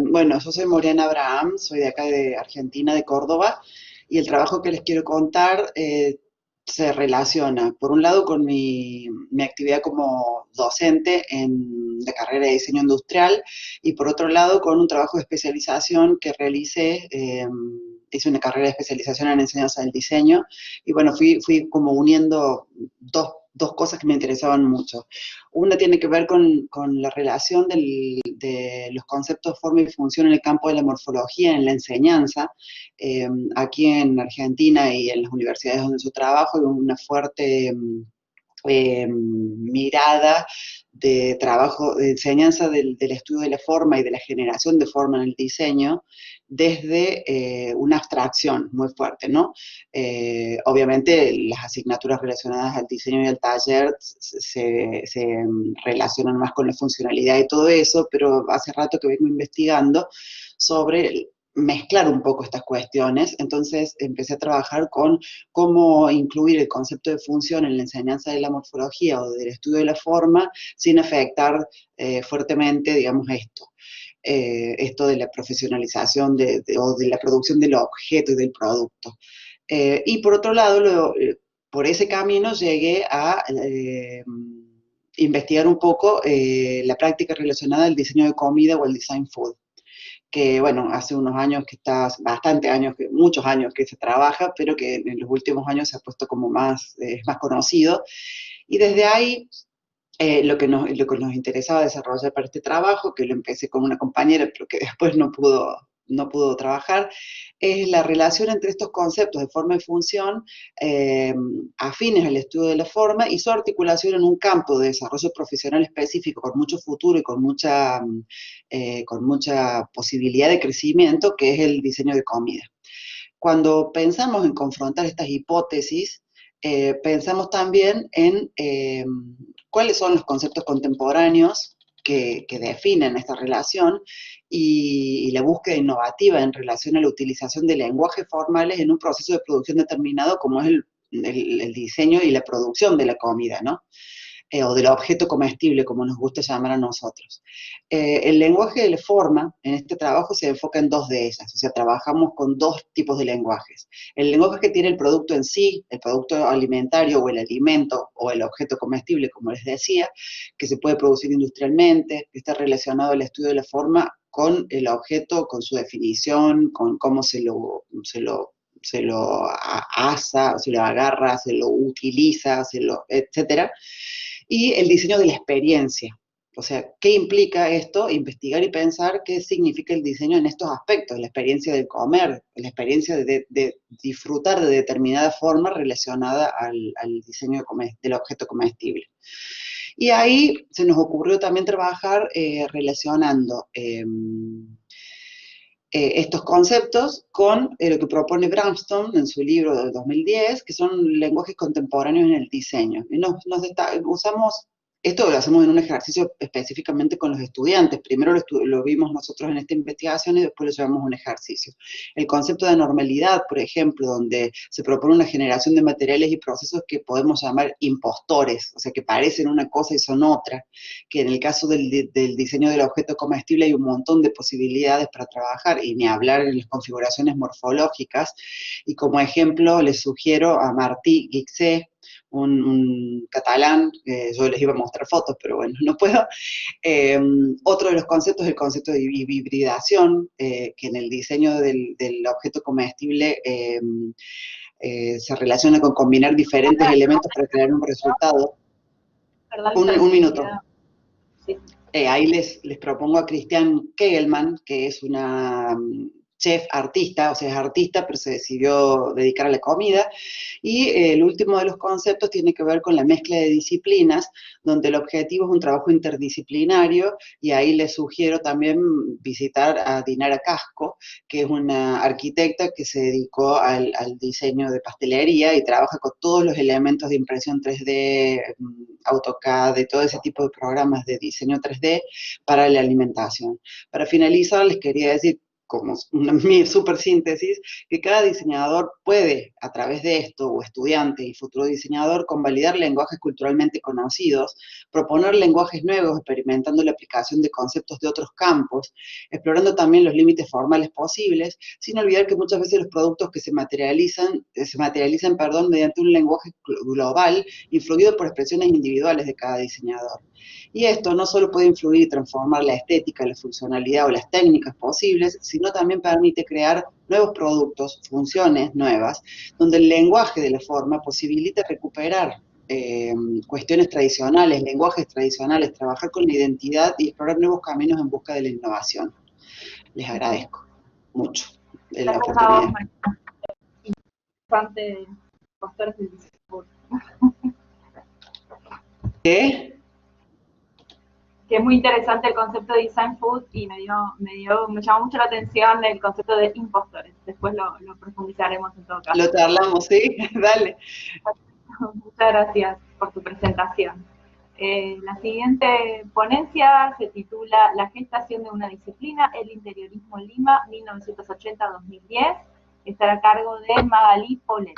Bueno, yo soy Moriana Abraham, soy de acá de Argentina, de Córdoba, y el trabajo que les quiero contar se relaciona, por un lado, con mi actividad como docente en la carrera de diseño industrial, y por otro lado, con un trabajo de especialización que realicé. Hice una carrera de especialización en enseñanza del diseño, y bueno, fui como uniendo dos cosas que me interesaban mucho. Una tiene que ver con la relación de los conceptos de forma y función en el campo de la morfología, en la enseñanza. Aquí en Argentina y en las universidades donde yo trabajo hay una fuerte mirada de trabajo, de enseñanza del estudio de la forma y de la generación de forma en el diseño desde una abstracción muy fuerte, ¿no? Obviamente las asignaturas relacionadas al diseño y al taller se relacionan más con la funcionalidad y todo eso, pero hace rato que vengo investigando sobre mezclar un poco estas cuestiones, entonces empecé a trabajar con cómo incluir el concepto de función en la enseñanza de la morfología o del estudio de la forma sin afectar fuertemente, digamos, esto de la profesionalización o de la producción del objeto y del producto. Y por otro lado, por ese camino llegué a investigar un poco la práctica relacionada al diseño de comida o al design food, que bueno, hace unos años que está, muchos años que se trabaja, pero que en los últimos años se ha puesto como más conocido. Y desde ahí, lo que nos interesaba desarrollar para este trabajo, que lo empecé con una compañera, pero que después no pudo trabajar, es la relación entre estos conceptos de forma y función afines al estudio de la forma y su articulación en un campo de desarrollo profesional específico con mucho futuro y con mucha posibilidad de crecimiento, que es el diseño de comida. Cuando pensamos en confrontar estas hipótesis, pensamos también en cuáles son los conceptos contemporáneos que definen esta relación y la búsqueda innovativa en relación a la utilización de lenguajes formales en un proceso de producción determinado como es el diseño y la producción de la comida, ¿no? O del objeto comestible, como nos gusta llamar a nosotros. El lenguaje de la forma, en este trabajo, se enfoca en dos de ellas, o sea, trabajamos con dos tipos de lenguajes. El lenguaje que tiene el producto en sí, el producto alimentario o el alimento o el objeto comestible, como les decía, que se puede producir industrialmente, que está relacionado al estudio de la forma con el objeto, con su definición, con cómo se lo asa, se lo agarra, se lo utiliza, etcétera. Y el diseño de la experiencia, O sea, ¿qué implica esto? Investigar y pensar qué significa el diseño en estos aspectos, la experiencia del comer, la experiencia de disfrutar de determinada forma relacionada al diseño del objeto comestible. Y ahí se nos ocurrió también trabajar relacionando estos conceptos con lo que propone Bramston en su libro del 2010, que son lenguajes contemporáneos en el diseño. Y usamos, esto lo hacemos en un ejercicio específicamente con los estudiantes. Primero lo vimos nosotros en esta investigación y después lo llevamos a un ejercicio. El concepto de normalidad, por ejemplo, donde se propone una generación de materiales y procesos que podemos llamar impostores, o sea, que parecen una cosa y son otra, que en el caso del diseño del objeto comestible hay un montón de posibilidades para trabajar, y ni hablar en las configuraciones morfológicas. Y como ejemplo les sugiero a Martí Guixé, un catalán, yo les iba a mostrar fotos, pero bueno, no puedo. Otro de los conceptos es el concepto de hibridación, que en el diseño del objeto comestible se relaciona con combinar diferentes elementos para crear un resultado. Un minuto. Sí. Ahí les propongo a Christiane Kegelmann, que es una chef artista, o sea, es artista, pero se decidió dedicar a la comida. Y el último de los conceptos tiene que ver con la mezcla de disciplinas, donde el objetivo es un trabajo interdisciplinario, y ahí les sugiero también visitar a Dinara Casco, que es una arquitecta que se dedicó al diseño de pastelería y trabaja con todos los elementos de impresión 3D, AutoCAD, de todo ese tipo de programas de diseño 3D para la alimentación. Para finalizar, les quería decir, como mi super síntesis, que cada diseñador puede, a través de esto, o estudiante y futuro diseñador, convalidar lenguajes culturalmente conocidos, proponer lenguajes nuevos, experimentando la aplicación de conceptos de otros campos, explorando también los límites formales posibles, sin olvidar que muchas veces los productos que se materializan mediante un lenguaje global, influido por expresiones individuales de cada diseñador. Y esto no solo puede influir y transformar la estética, la funcionalidad o las técnicas posibles, sino también permite crear nuevos productos, funciones nuevas, donde el lenguaje de la forma posibilita recuperar cuestiones tradicionales, lenguajes tradicionales, trabajar con la identidad y explorar nuevos caminos en busca de la innovación. Les agradezco mucho la oportunidad. ¿Qué? Que es muy interesante el concepto de design food, y me llamó mucho la atención el concepto de impostores. Después lo profundizaremos en todo caso. Lo charlamos, ¿sí? Dale. Muchas gracias por tu presentación. La siguiente ponencia se titula La gestación de una disciplina, el interiorismo en Lima, 1980-2010. Estará a cargo de Magalí Paulet.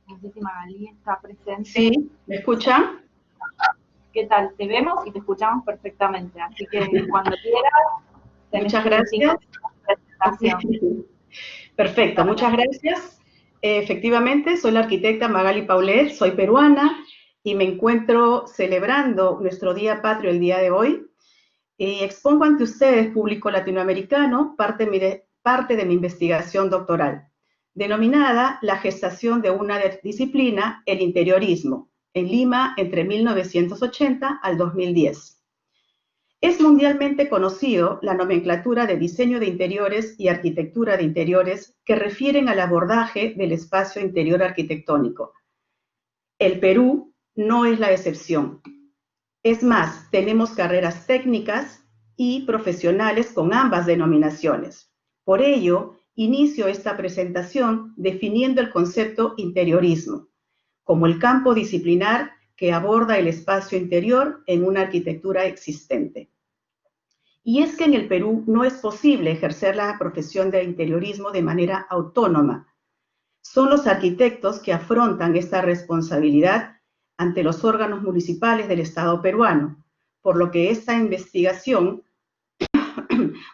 No sé si Magalí está presente. Sí, ¿me escuchan? ¿Qué tal? Te vemos y te escuchamos perfectamente, así que cuando quieras. Muchas gracias. Perfecto, muchas gracias. Efectivamente, soy la arquitecta Magalí Paulet, soy peruana y me encuentro celebrando nuestro Día Patrio el día de hoy. Y expongo ante ustedes, público latinoamericano, parte de mi investigación doctoral, denominada La gestación de una disciplina, el interiorismo, en Lima entre 1980 al 2010. Es mundialmente conocido la nomenclatura de diseño de interiores y arquitectura de interiores que refieren al abordaje del espacio interior arquitectónico. El Perú no es la excepción. Es más, tenemos carreras técnicas y profesionales con ambas denominaciones. Por ello, inicio esta presentación definiendo el concepto interiorismo como el campo disciplinar que aborda el espacio interior en una arquitectura existente. Y es que en el Perú no es posible ejercer la profesión de interiorismo de manera autónoma. Son los arquitectos que afrontan esta responsabilidad ante los órganos municipales del Estado peruano, por lo que esta investigación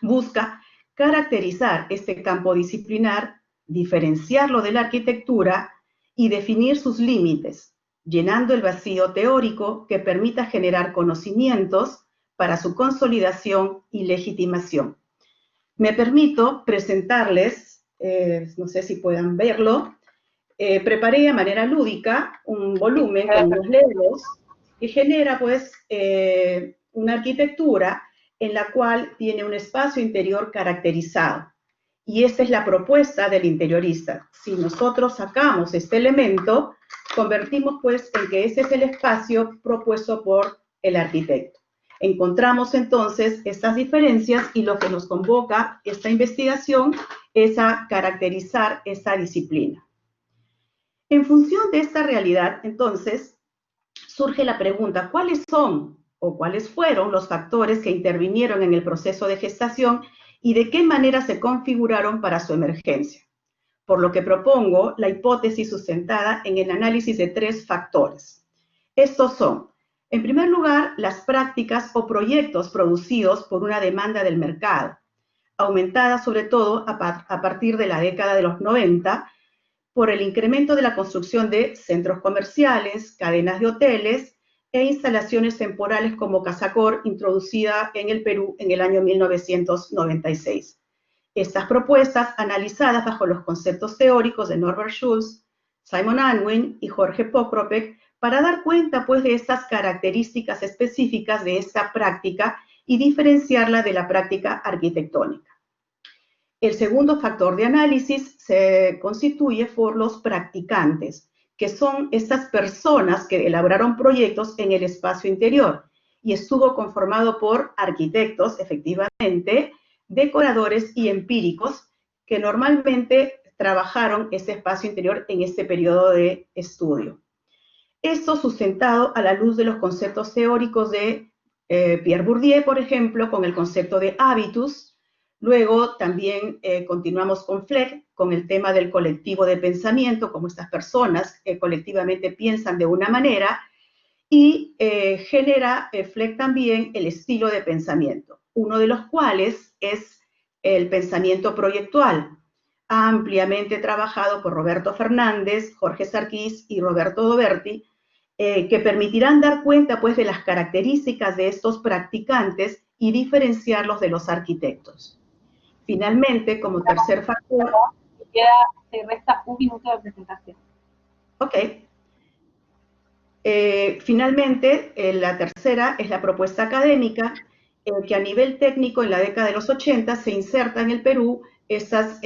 busca caracterizar este campo disciplinar, diferenciarlo de la arquitectura y definir sus límites, llenando el vacío teórico que permita generar conocimientos para su consolidación y legitimación. Me permito presentarles, no sé si puedan verlo, preparé de manera lúdica un volumen con unos legos que genera pues una arquitectura en la cual tiene un espacio interior caracterizado. Y esta es la propuesta del interiorista. Si nosotros sacamos este elemento, convertimos pues en que ese es el espacio propuesto por el arquitecto. Encontramos entonces estas diferencias y lo que nos convoca esta investigación es a caracterizar esta disciplina. En función de esta realidad, entonces, surge la pregunta, ¿cuáles son o cuáles fueron los factores que intervinieron en el proceso de gestación y de qué manera se configuraron para su emergencia? Por lo que propongo la hipótesis sustentada en el análisis de 3 factores. Estos son, en primer lugar, las prácticas o proyectos producidos por una demanda del mercado, aumentada sobre todo a partir de la década de los 90, por el incremento de la construcción de centros comerciales, cadenas de hoteles e instalaciones temporales como Casacor, introducida en el Perú en el año 1996. Estas propuestas, analizadas bajo los conceptos teóricos de Norbert Schulz, Simon Unwin y Jorge Pokropek, para dar cuenta pues de estas características específicas de esta práctica y diferenciarla de la práctica arquitectónica. El segundo factor de análisis se constituye por los practicantes, que son estas personas que elaboraron proyectos en el espacio interior, y estuvo conformado por arquitectos, efectivamente, decoradores y empíricos, que normalmente trabajaron ese espacio interior en este periodo de estudio. Esto sustentado a la luz de los conceptos teóricos de Pierre Bourdieu, por ejemplo, con el concepto de habitus. Luego también continuamos con Fleck, con el tema del colectivo de pensamiento, como estas personas colectivamente piensan de una manera, y genera Fleck también el estilo de pensamiento, uno de los cuales es el pensamiento proyectual, ampliamente trabajado por Roberto Fernández, Jorge Sarkis y Roberto Doberti, que permitirán dar cuenta pues de las características de estos practicantes y diferenciarlos de los arquitectos. Finalmente, como tercer factor... Te resta un minuto de presentación. Ok. Finalmente, la tercera es la propuesta académica, que a nivel técnico en la década de los 80 se inserta en el Perú estas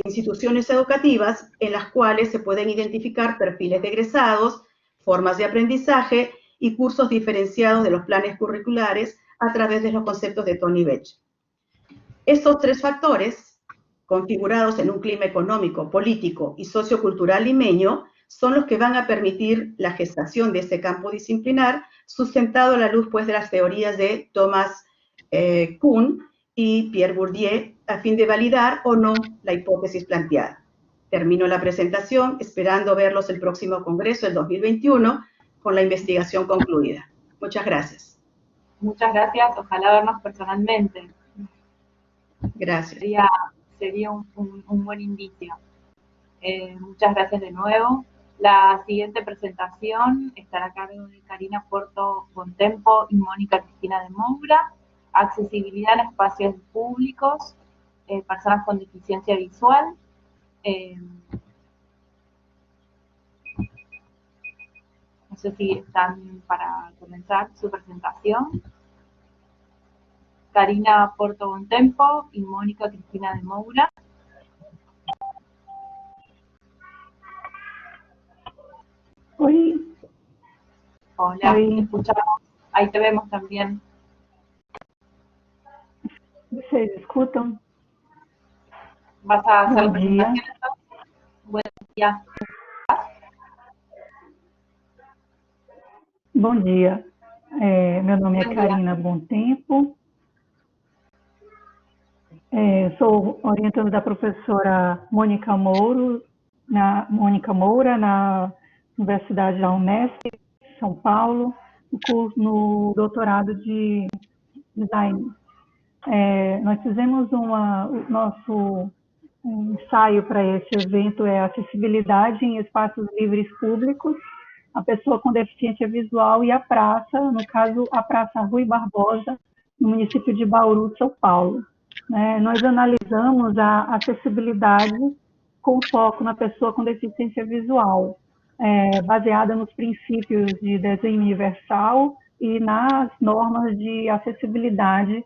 instituciones educativas en las cuales se pueden identificar perfiles de egresados, formas de aprendizaje y cursos diferenciados de los planes curriculares a través de los conceptos de Tony Bech. Estos 3 factores, configurados en un clima económico, político y sociocultural limeño, son los que van a permitir la gestación de este campo disciplinar, sustentado a la luz pues, de las teorías de Thomas Kuhn y Pierre Bourdieu, a fin de validar o no la hipótesis planteada. Termino la presentación esperando verlos el próximo congreso, el 2021, con la investigación concluida. Muchas gracias. Muchas gracias, ojalá vernos personalmente. Gracias. Sería un buen indicio. Muchas gracias de nuevo. La siguiente presentación estará a cargo de Karina Porto Bontempo y Mónica Cristina de Moura. Accesibilidad en espacios públicos, personas con deficiencia visual. No sé si están para comenzar su presentación. Karina Porto Bontempo y Mónica Cristina de Moura. Oi. Hola, Oi. te escuchamos. Ahí te vemos también. Vocês escutam? ¿Vas a hacer la Bom dia. presentación entonces? Buen día. Bom dia. Meu nome é Bom dia. Karina Bontempo. Sou orientando da professora Mônica Moura na Universidade da Unesp, São Paulo, no doutorado de design. Nós fizemos o nosso ensaio para esse evento é acessibilidade em espaços livres públicos, a pessoa com deficiência visual e a praça, no caso a Praça Rui Barbosa, no município de Bauru, São Paulo. Nós analisamos a acessibilidade com foco na pessoa com deficiência visual, baseada nos princípios de desenho universal e nas normas de acessibilidade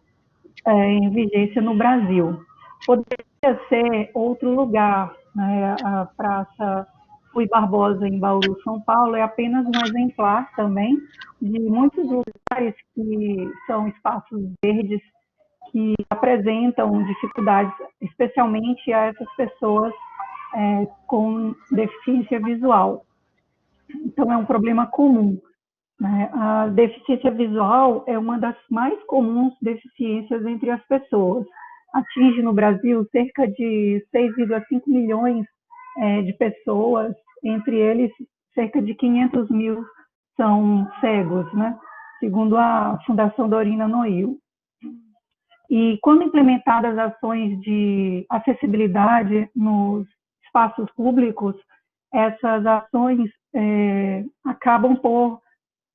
em vigência no Brasil. Poderia ser outro lugar, né? A Praça Rui Barbosa, em Bauru, São Paulo, é apenas um exemplar também de muitos lugares que são espaços verdes que apresentam dificuldades, especialmente a essas pessoas com deficiência visual. Então, é um problema comum, né? A deficiência visual é uma das mais comuns deficiências entre as pessoas. Atinge no Brasil cerca de 6,5 milhões de pessoas, entre eles cerca de 500 mil são cegos, né? Segundo a Fundação Dorina Noil. E quando implementadas ações de acessibilidade nos espaços públicos, essas ações acabam por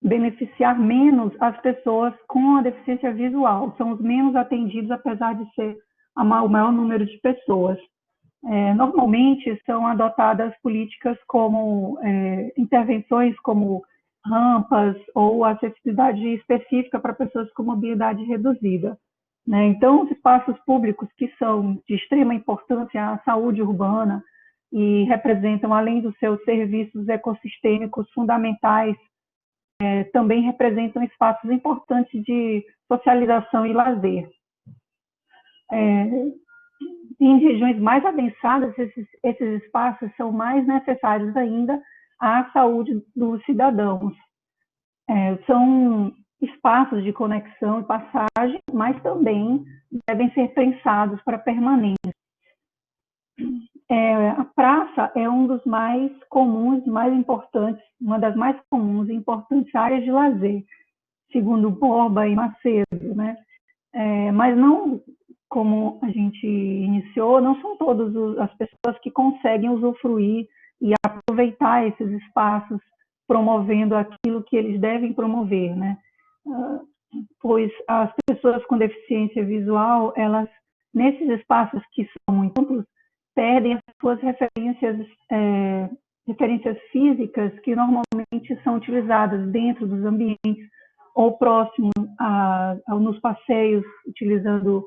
beneficiar menos as pessoas com a deficiência visual. São os menos atendidos, apesar de ser o maior número de pessoas. Normalmente são adotadas políticas como intervenções como rampas ou acessibilidade específica para pessoas com mobilidade reduzida, né? Então, os espaços públicos que são de extrema importância à saúde urbana e representam, além dos seus serviços ecossistêmicos fundamentais, também representam espaços importantes de socialização e lazer. Em regiões mais adensadas, esses espaços são mais necessários ainda à saúde dos cidadãos. São espaços de conexão e passagem, mas também devem ser pensados para permanência. A praça é um dos mais comuns, mais importantes, uma das mais comuns e importantes áreas de lazer, segundo Borba e Macedo, né? Mas não, como a gente iniciou, não são todas as pessoas que conseguem usufruir e aproveitar esses espaços, promovendo aquilo que eles devem promover, né? Pois as pessoas com deficiência visual, elas, nesses espaços que são muito amplos, perdem as suas referências físicas que normalmente são utilizadas dentro dos ambientes ou próximo nos passeios, utilizando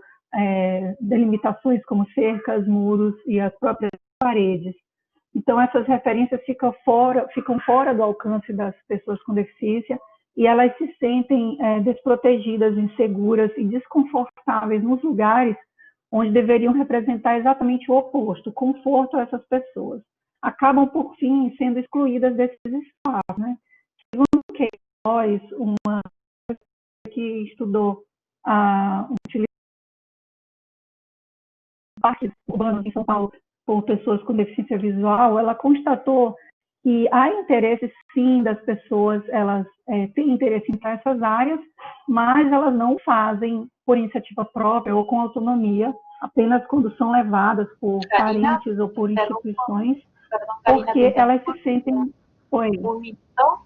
delimitações como cercas, muros e as próprias paredes. Então, essas referências ficam fora do alcance das pessoas com deficiência e elas se sentem desprotegidas, inseguras e desconfortáveis nos lugares onde deveriam representar exatamente o oposto, conforto a essas pessoas. Acabam, por fim, sendo excluídas desses espaços, né? Segundo Queiroz, uma que estudou a utilização de parques urbanos em São Paulo por pessoas com deficiência visual, ela constatou que há interesse, sim, das pessoas, elas têm interesse em essas áreas, mas elas não fazem por iniciativa própria ou com autonomia, apenas quando são levadas por parentes ou por instituições, porque elas se sentem... Oi. Un minuto.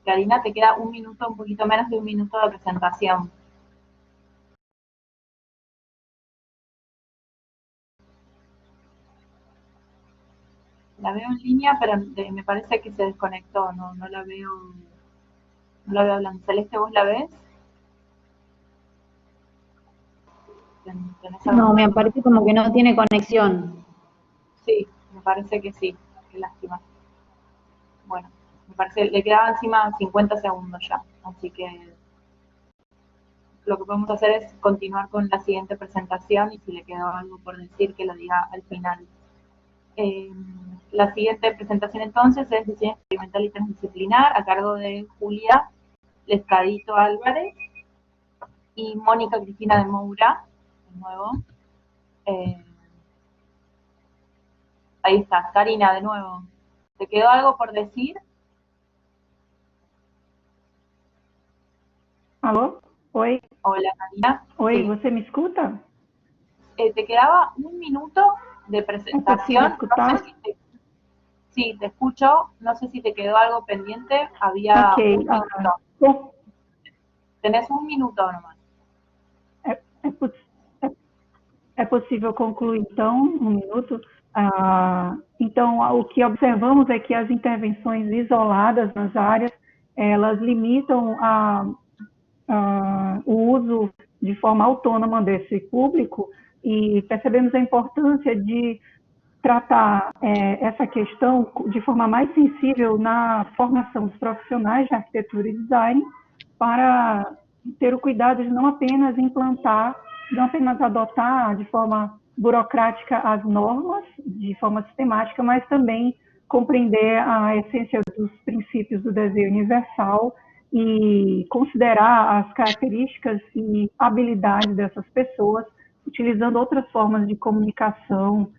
Karina, te queda un minuto, un poquito menos de un minuto de presentación. La veo en línea, pero me parece que se desconectó, no la veo hablando. Celeste, ¿vos la ves? No, me parece como que no tiene conexión. Sí, me parece que sí, qué lástima. Bueno, me parece, le quedaba encima 50 segundos ya, así que lo que podemos hacer es continuar con la siguiente presentación y si le quedó algo por decir que lo diga al final. La siguiente presentación entonces es Diseño Experimental y Transdisciplinar a cargo de Julia Lescadito Álvarez y Mónica Cristina de Moura, de nuevo. Ahí está, Karina, de nuevo. ¿Te quedó algo por decir? Alô? Oi? Hola, Karina. Oi, Sí. você me escuta? Te quedaba un minuto de presentación. No sé si sí, te escucho. No sé si te quedó algo pendiente. Había un minuto. Tenés un minuto nomás. É possível concluir, então, um minuto? Então, o que observamos é que as intervenções isoladas nas áreas, elas limitam o uso de forma autônoma desse público, e percebemos a importância de tratar essa questão de forma mais sensível na formação dos profissionais de arquitetura e design, para ter o cuidado de não apenas implantar, não apenas adotar de forma burocrática as normas, de forma sistemática, mas também compreender a essência dos princípios do desenho universal e considerar as características e habilidades dessas pessoas, utilizando outras formas de comunicação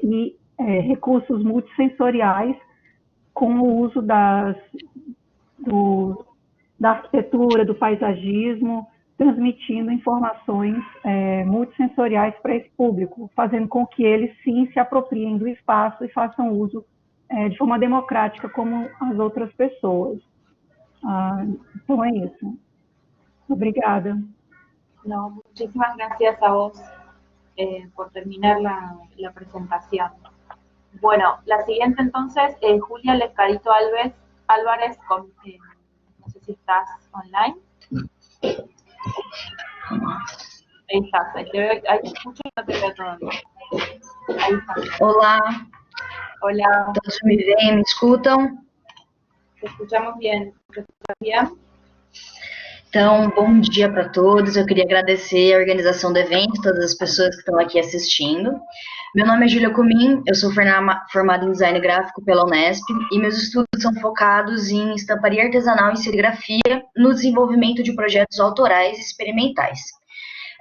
e recursos multissensoriais, com o uso da arquitetura, do paisagismo, transmitindo informações multissensoriais para esse público, fazendo com que eles, sim, se apropriem do espaço e façam uso de forma democrática como as outras pessoas. Então é isso. Obrigada. No, muchísimas gracias a vos por terminar la presentación. Bueno, la siguiente entonces, Julia Lescarito Álvarez, no sé si estás online. Ahí estás, ahí te escucho y no te veo todavía. Ahí estás. Olá. Hola. Todos me veem, me escutam? Te escuchamos bien. ¿Te escuchas bien? Então, bom dia para todos. Eu queria agradecer a organização do evento, todas as pessoas que estão aqui assistindo. Meu nome é Júlia Comim, eu sou formada em design gráfico pela Unesp e meus estudos são focados em estamparia artesanal e serigrafia no desenvolvimento de projetos autorais e experimentais.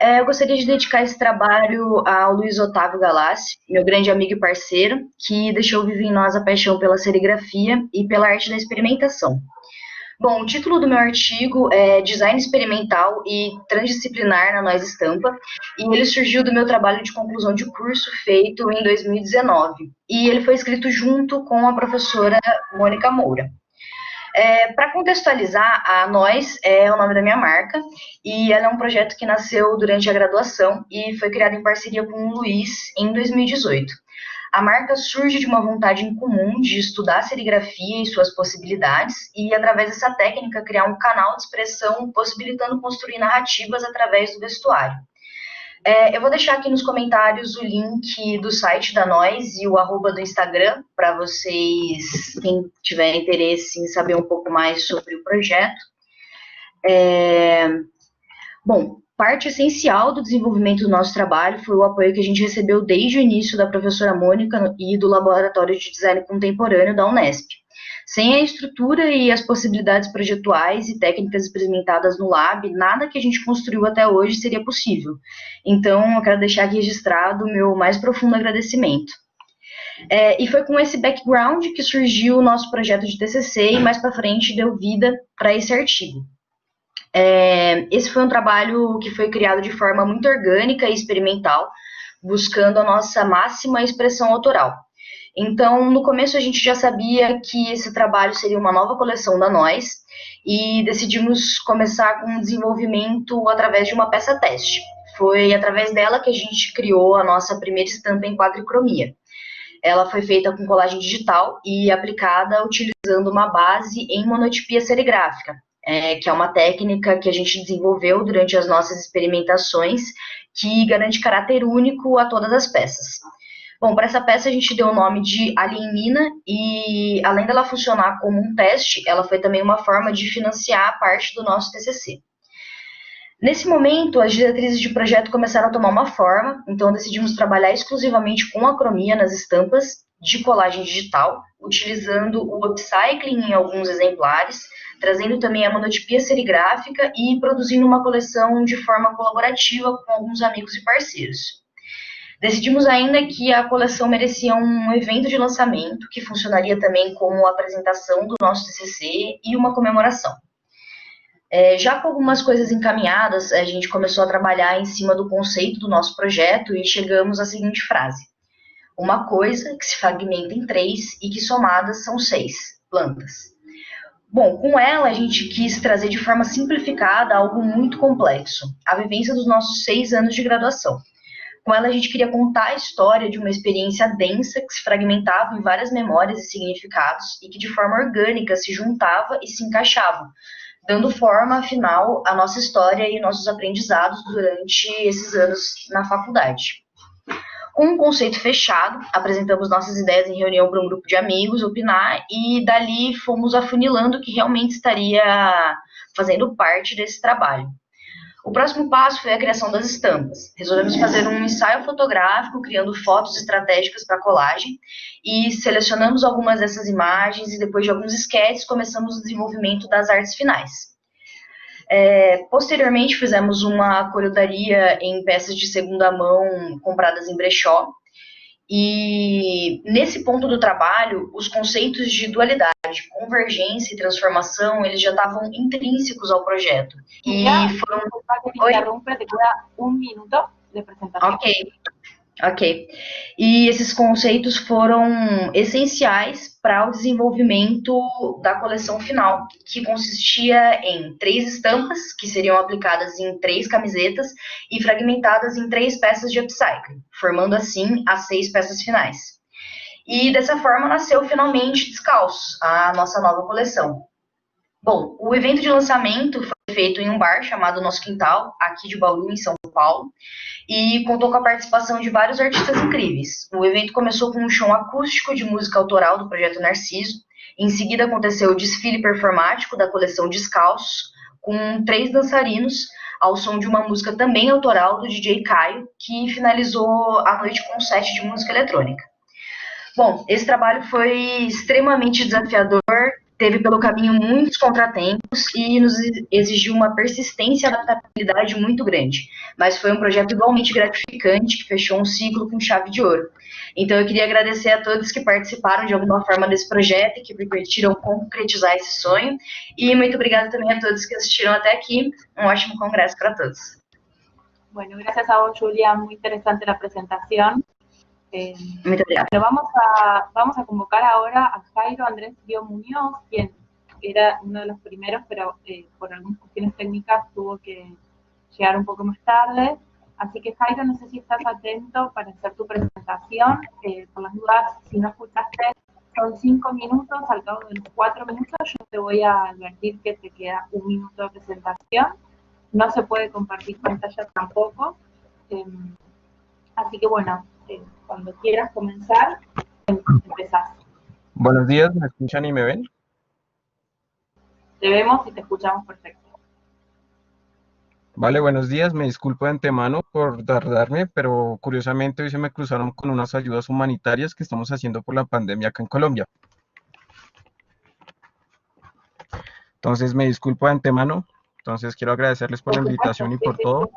Eu gostaria de dedicar esse trabalho ao Luiz Otávio Galassi, meu grande amigo e parceiro, que deixou viver em nós a paixão pela serigrafia e pela arte da experimentação. Bom, o título do meu artigo é Design Experimental e Transdisciplinar na Nós Estampa, e ele surgiu do meu trabalho de conclusão de curso feito em 2019, e ele foi escrito junto com a professora Mônica Moura. Para contextualizar, a Nós é o nome da minha marca, e ela é um projeto que nasceu durante a graduação e foi criado em parceria com o Luiz em 2018. A marca surge de uma vontade em comum de estudar a serigrafia e suas possibilidades e, através dessa técnica, criar um canal de expressão possibilitando construir narrativas através do vestuário. Eu vou deixar aqui nos comentários o link do site da Nós e o @ do Instagram para vocês, quem tiver interesse em saber um pouco mais sobre o projeto. Bom, parte essencial do desenvolvimento do nosso trabalho foi o apoio que a gente recebeu desde o início da professora Mônica e do Laboratório de Design Contemporâneo da Unesp. Sem a estrutura e as possibilidades projetuais e técnicas experimentadas no Lab, nada que a gente construiu até hoje seria possível. Então, eu quero deixar aqui registrado o meu mais profundo agradecimento. E foi com esse background que surgiu o nosso projeto de TCC e mais para frente deu vida para esse artigo. Esse foi um trabalho que foi criado de forma muito orgânica e experimental, buscando a nossa máxima expressão autoral. Então, no começo a gente já sabia que esse trabalho seria uma nova coleção da Nós e decidimos começar com o desenvolvimento através de uma peça teste. Foi através dela que a gente criou a nossa primeira estampa em quadricromia. Ela foi feita com colagem digital e aplicada utilizando uma base em monotipia serigráfica, que é uma técnica que a gente desenvolveu durante as nossas experimentações, que garante caráter único a todas as peças. Bom, para essa peça a gente deu o nome de Alienina e, além dela funcionar como um teste, ela foi também uma forma de financiar a parte do nosso TCC. Nesse momento, as diretrizes de projeto começaram a tomar uma forma, então decidimos trabalhar exclusivamente com a cromia nas estampas de colagem digital, utilizando o upcycling em alguns exemplares, trazendo também a monotipia serigráfica e produzindo uma coleção de forma colaborativa com alguns amigos e parceiros. Decidimos ainda que a coleção merecia um evento de lançamento, que funcionaria também como apresentação do nosso TCC e uma comemoração. Já com algumas coisas encaminhadas, a gente começou a trabalhar em cima do conceito do nosso projeto e chegamos à seguinte frase: uma coisa que se fragmenta em 3 e que somadas são 6 plantas. Bom, com ela a gente quis trazer de forma simplificada algo muito complexo, a vivência dos nossos 6 anos de graduação. Com ela a gente queria contar a história de uma experiência densa que se fragmentava em várias memórias e significados e que de forma orgânica se juntava e se encaixava, dando forma, afinal, à nossa história e nossos aprendizados durante esses anos na faculdade. Com um conceito fechado, apresentamos nossas ideias em reunião para um grupo de amigos, opinar, e dali fomos afunilando o que realmente estaria fazendo parte desse trabalho. O próximo passo foi a criação das estampas. Resolvemos fazer um ensaio fotográfico, criando fotos estratégicas para colagem, e selecionamos algumas dessas imagens, e depois de alguns esquetes, começamos o desenvolvimento das artes finais. Posteriormente, fizemos uma corodaria em peças de segunda mão compradas em brechó. E nesse ponto do trabalho, os conceitos de dualidade, convergência e transformação, eles já estavam intrínsecos ao projeto. E foram... Te queda 1 minuto de apresentação. Ok. E esses conceitos foram essenciais para o desenvolvimento da coleção final, que consistia em 3 estampas, que seriam aplicadas em 3 camisetas e fragmentadas em 3 peças de upcycling, formando assim as 6 peças finais. E dessa forma nasceu finalmente Descalços, a nossa nova coleção. Bom, o evento de lançamento foi feito em um bar chamado Nosso Quintal, aqui de Bauru, em São Paulo, e contou com a participação de vários artistas incríveis. O evento começou com um show acústico de música autoral do Projeto Narciso. Em seguida aconteceu o desfile performático da coleção Descalços, com 3 dançarinos, ao som de uma música também autoral do DJ Caio, que finalizou a noite com um set de música eletrônica. Bom, esse trabalho foi extremamente desafiador, teve pelo caminho muitos contratempos e nos exigiu uma persistência e adaptabilidade muito grande. Mas foi um projeto igualmente gratificante, que fechou um ciclo com chave de ouro. Então eu queria agradecer a todos que participaram de alguma forma desse projeto e que permitiram concretizar esse sonho. E muito obrigada também a todos que assistiram até aqui. Um ótimo congresso para todos. Bueno, gracias a vos, Julia. Muy interesante la presentación. Muito obrigada. Pero vamos a convocar ahora a Jairo Andrés Guido Muñoz, quien era uno de los primeros, pero por algunas cuestiones técnicas tuvo que llegar un poco más tarde. Así que Jairo, no sé si estás atento para hacer tu presentación. Por las dudas, si no escuchaste, son 5 minutos. Al cabo de los 4 minutos yo te voy a advertir que te queda 1 minuto de presentación. No se puede compartir pantalla tampoco. Así que bueno, cuando quieras comenzar, empezás. Buenos días, ¿me escuchan y me ven? Te vemos y te escuchamos perfecto. Vale, buenos días, me disculpo de antemano por tardarme, pero curiosamente hoy se me cruzaron con unas ayudas humanitarias que estamos haciendo por la pandemia acá en Colombia. Entonces me disculpo de antemano, entonces quiero agradecerles por la invitación y por todo.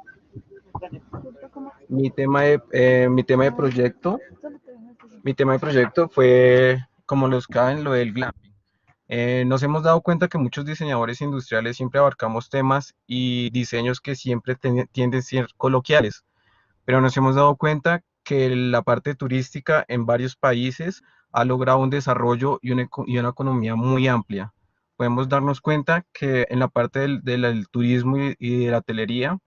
Mi tema de proyecto fue, como los caben, lo del glamping. Nos hemos dado cuenta que muchos diseñadores industriales siempre abarcamos temas y diseños que siempre tienden a ser coloquiales, pero nos hemos dado cuenta que la parte turística en varios países ha logrado un desarrollo y una economía muy amplia. Podemos darnos cuenta que en la parte del turismo y de la hotelería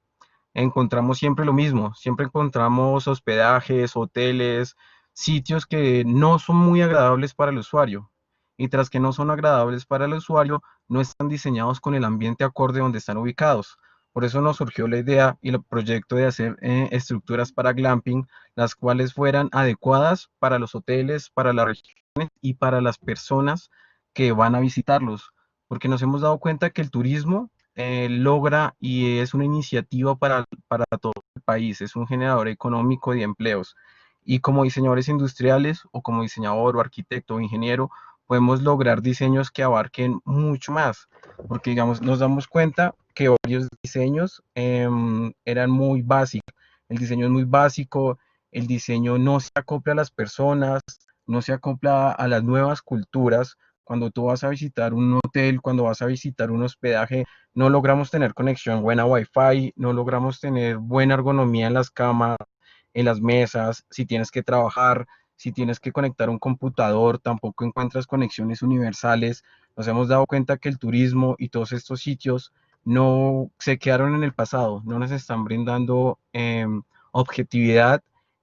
encontramos siempre lo mismo, siempre encontramos hospedajes, hoteles, sitios que no son muy agradables para el usuario, y tras que no son agradables para el usuario, no están diseñados con el ambiente acorde donde están ubicados. Por eso nos surgió la idea y el proyecto de hacer estructuras para glamping, las cuales fueran adecuadas para los hoteles, para las regiones y para las personas que van a visitarlos, porque nos hemos dado cuenta que el turismo logra y es una iniciativa para todo el país, es un generador económico de empleos. Y como diseñadores industriales o como diseñador o arquitecto o ingeniero, podemos lograr diseños que abarquen mucho más, porque digamos, nos damos cuenta que varios diseños eran muy básicos. El diseño es muy básico, el diseño no se acopla a las personas, no se acopla a las nuevas culturas. Cuando tú vas a visitar un hotel, cuando vas a visitar un hospedaje, no logramos tener conexión buena Wi-Fi, no logramos tener buena ergonomía en las camas, en las mesas, si tienes que trabajar, si tienes que conectar un computador, tampoco encuentras conexiones universales. Nos hemos dado cuenta que el turismo y todos estos sitios no se quedaron en el pasado, no nos están brindando objetividad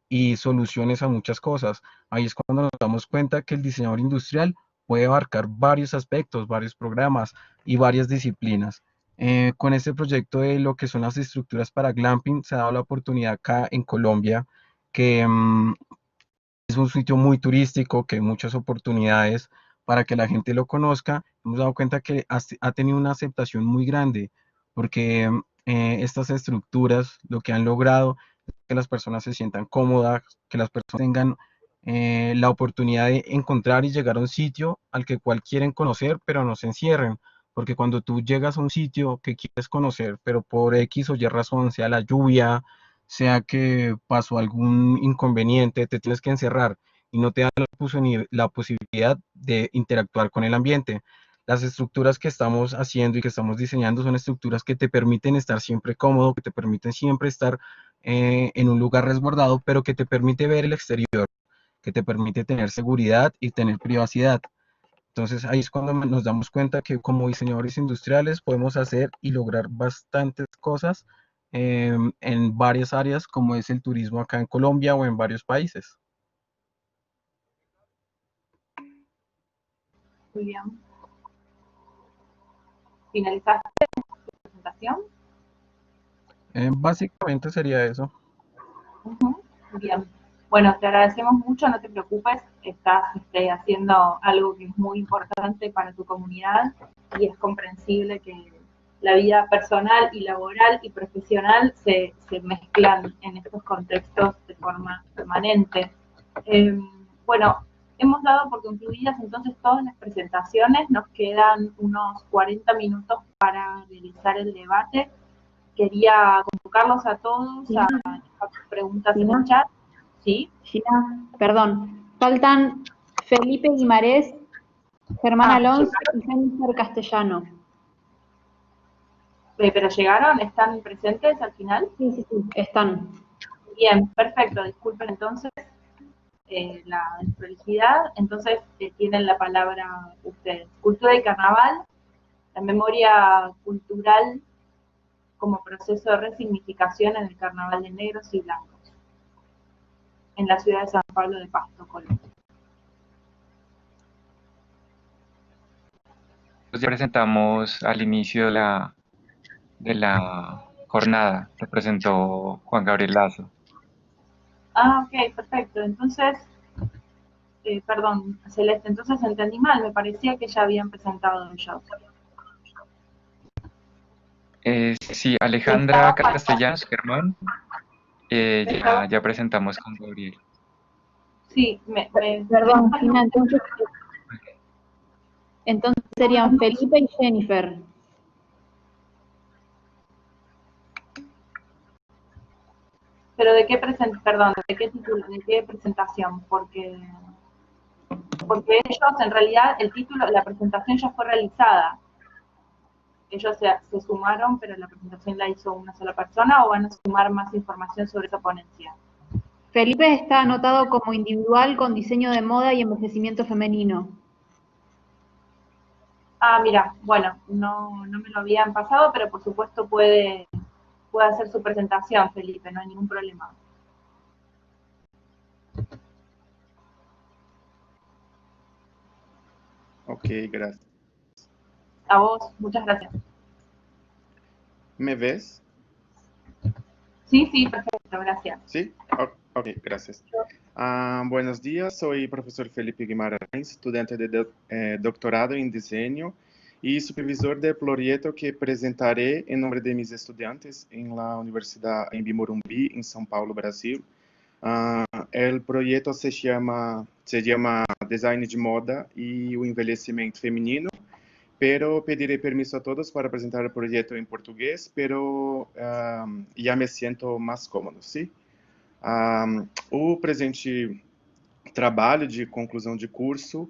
y soluciones a muchas cosas. Ahí es cuando nos damos cuenta que el diseñador industrial puede abarcar varios aspectos, varios programas y varias disciplinas. Con este proyecto de lo que son las estructuras para glamping, se ha dado la oportunidad acá en Colombia, que es un sitio muy turístico, que hay muchas oportunidades para que la gente lo conozca. Hemos dado cuenta que ha tenido una aceptación muy grande, porque estas estructuras lo que han logrado es que las personas se sientan cómodas, que las personas tengan la oportunidad de encontrar y llegar a un sitio al que cual quieren conocer, pero no se encierren, porque cuando tú llegas a un sitio que quieres conocer, pero por X o Y razón, sea la lluvia, sea que pasó algún inconveniente, te tienes que encerrar y no te dan la posibilidad de interactuar con el ambiente. Las estructuras que estamos haciendo y que estamos diseñando son estructuras que te permiten estar siempre cómodo, que te permiten siempre estar en un lugar resguardado, pero que te permite ver el exterior, que te permite tener seguridad y tener privacidad. Entonces ahí es cuando nos damos cuenta que como diseñadores industriales podemos hacer y lograr bastantes cosas en varias áreas, como es el turismo acá en Colombia o en varios países. Muy bien. ¿Finalizaste tu presentación? Básicamente sería eso. Bien. Bueno, te agradecemos mucho, no te preocupes, estás haciendo algo que es muy importante para tu comunidad y es comprensible que la vida personal y laboral y profesional se mezclan en estos contextos de forma permanente. Bueno, hemos dado por concluidas entonces todas las presentaciones, nos quedan unos 40 minutos para realizar el debate. Quería convocarlos a todos a dejar preguntas en el chat. ¿Sí? Gina, perdón. Faltan Felipe Guimarés, Germán Alonso y Jennifer Castellano. ¿Pero llegaron? ¿Están presentes al final? Sí, están. Bien, perfecto. Disculpen entonces la desprolijidad. Entonces tienen la palabra ustedes. Cultura y carnaval, la memoria cultural como proceso de resignificación en el carnaval de negros y blancos, en la ciudad de San Pablo de Pasto, Colombia. Ya presentamos al inicio de la jornada, lo presentó Juan Gabriel Lazo. Ah, ok, perfecto. Entonces, perdón, Celeste, entonces entendí mal, me parecía que ya habían presentado ellos. Sí, Alejandra Castellanos, Germán, ya presentamos con Gabriel. Sí, perdón, Gina, entonces serían Felipe y Jennifer. Pero ¿de qué perdón, de qué título, de qué presentación? Porque ellos, en realidad, el título, la presentación ya fue realizada. Ellos se sumaron, pero la presentación la hizo una sola persona, ¿o van a sumar más información sobre esa ponencia? Felipe está anotado como individual con diseño de moda y envejecimiento femenino. Ah, mira, bueno, no me lo habían pasado, pero por supuesto puede hacer su presentación, Felipe, no hay ningún problema. Ok, gracias. A vos, muchas gracias. ¿Me ves? Sí, perfecto, gracias. ¿Sí? Ok, gracias. Buenos días, soy profesor Felipe Guimarães, estudiante de doctorado en diseño y supervisor del proyecto que presentaré en nombre de mis estudiantes en la Universidad Anhembi Morumbi, en São Paulo, Brasil. El proyecto se llama Design de Moda y o Envelhecimento Feminino, pero pediré permiso a todos para presentar el proyecto en portugués, pero ya me siento más cómodo, ¿sí? O presente trabalho de conclusão de curso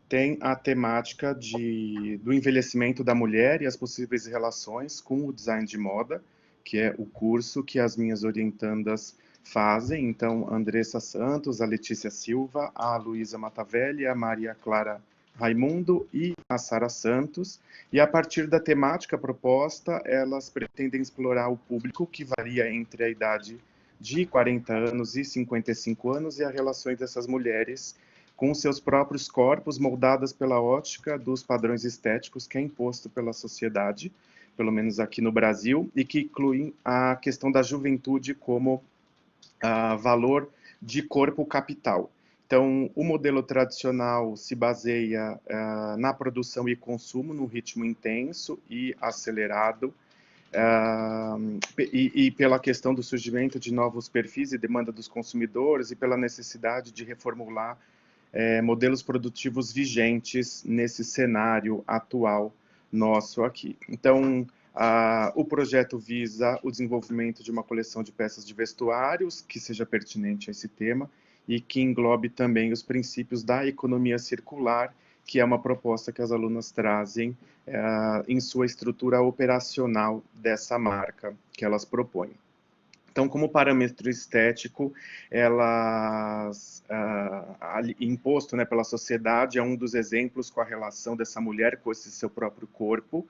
tem a temática do envelhecimento da mulher e as possíveis relações com o design de moda, que é o curso que as minhas orientandas fazem, então, a Andressa Santos, a Letícia Silva, a Luísa Matavelli, a Maria Clara Raimundo e a Sara Santos, e a partir da temática proposta, elas pretendem explorar o público que varia entre a idade de 40 anos e 55 anos e as relações dessas mulheres com seus próprios corpos, moldadas pela ótica dos padrões estéticos que é imposto pela sociedade, pelo menos aqui no Brasil, e que incluem a questão da juventude como valor de corpo capital. Então, o modelo tradicional se baseia na produção e consumo num ritmo intenso e acelerado, e pela questão do surgimento de novos perfis e demanda dos consumidores e pela necessidade de reformular modelos produtivos vigentes nesse cenário atual nosso aqui. Então, o projeto visa o desenvolvimento de uma coleção de peças de vestuários que seja pertinente a esse tema e que englobe também os princípios da economia circular, que é uma proposta que as alunas trazem em sua estrutura operacional dessa marca que elas propõem. Então, como parâmetro estético, elas, imposto, né, pela sociedade, é um dos exemplos com a relação dessa mulher com esse seu próprio corpo.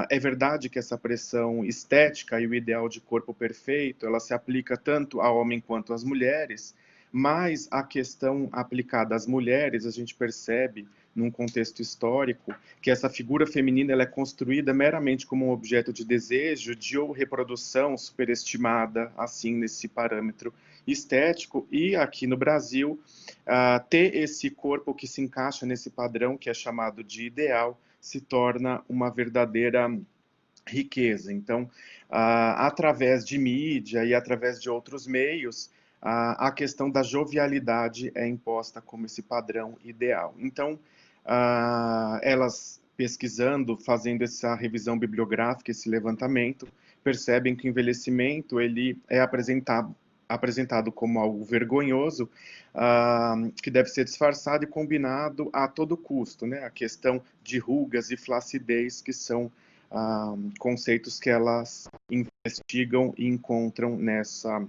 É verdade que essa pressão estética e o ideal de corpo perfeito, ela se aplica tanto ao homem quanto às mulheres, mas a questão aplicada às mulheres, a gente percebe, num contexto histórico, que essa figura feminina ela é construída meramente como um objeto de desejo, de ou reprodução superestimada, assim, nesse parâmetro estético, e aqui no Brasil, ter esse corpo que se encaixa nesse padrão, que é chamado de ideal, se torna uma verdadeira riqueza. Então, através de mídia e através de outros meios, a questão da jovialidade é imposta como esse padrão ideal. Então, elas pesquisando, fazendo essa revisão bibliográfica, esse levantamento, percebem que o envelhecimento ele é apresentado como algo vergonhoso, que deve ser disfarçado e combinado a todo custo, né? A questão de rugas e flacidez, que são conceitos que elas investigam e encontram nessa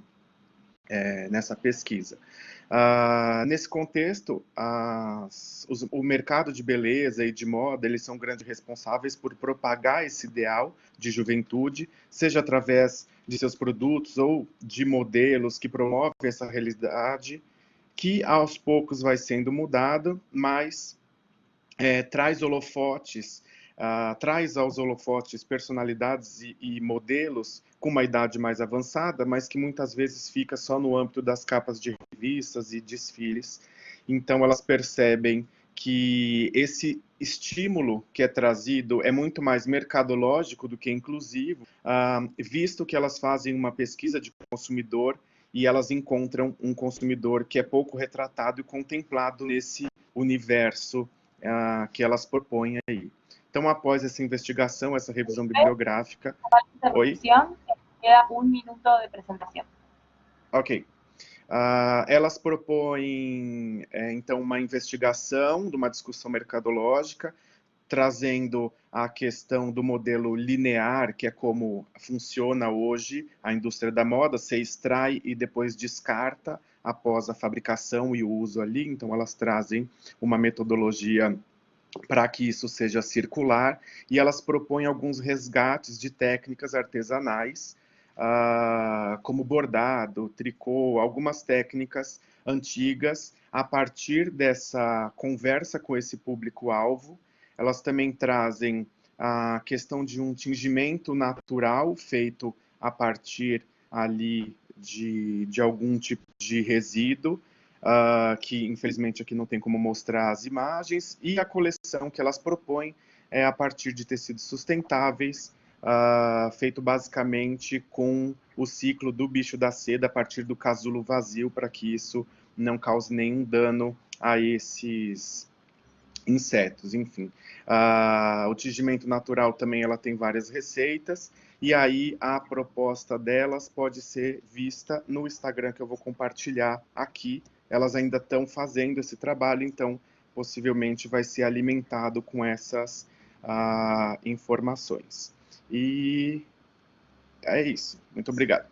pesquisa. Nesse contexto, o mercado de beleza e de moda, eles são grandes responsáveis por propagar esse ideal de juventude, seja através de seus produtos ou de modelos que promovem essa realidade, que aos poucos vai sendo mudado, mas traz aos holofotes personalidades e modelos com uma idade mais avançada, mas que muitas vezes fica só no âmbito das capas de revistas e desfiles. Então, elas percebem que esse estímulo que é trazido é muito mais mercadológico do que inclusivo, visto que elas fazem uma pesquisa de consumidor e elas encontram um consumidor que é pouco retratado e contemplado nesse universo que elas propõem aí. Então, após essa investigação, essa revisão bibliográfica... Oi? Queda 1 minuto de apresentação. Ok. Elas propõem, então, uma investigação, de uma discussão mercadológica, trazendo a questão do modelo linear, que é como funciona hoje a indústria da moda, você extrai e depois descarta após a fabricação e o uso ali. Então, elas trazem uma metodologia para que isso seja circular, e elas propõem alguns resgates de técnicas artesanais, como bordado, tricô, algumas técnicas antigas, a partir dessa conversa com esse público-alvo. Elas também trazem a questão de um tingimento natural, feito a partir ali de algum tipo de resíduo, que infelizmente aqui não tem como mostrar as imagens, e a coleção que elas propõem é a partir de tecidos sustentáveis, feito basicamente com o ciclo do bicho da seda a partir do casulo vazio, para que isso não cause nenhum dano a esses insetos, enfim. O tingimento natural também ela tem várias receitas, e aí a proposta delas pode ser vista no Instagram que eu vou compartilhar aqui. Elas ainda estão fazendo esse trabalho, então possivelmente vai ser alimentado com essas informações. E é isso. Muito obrigado.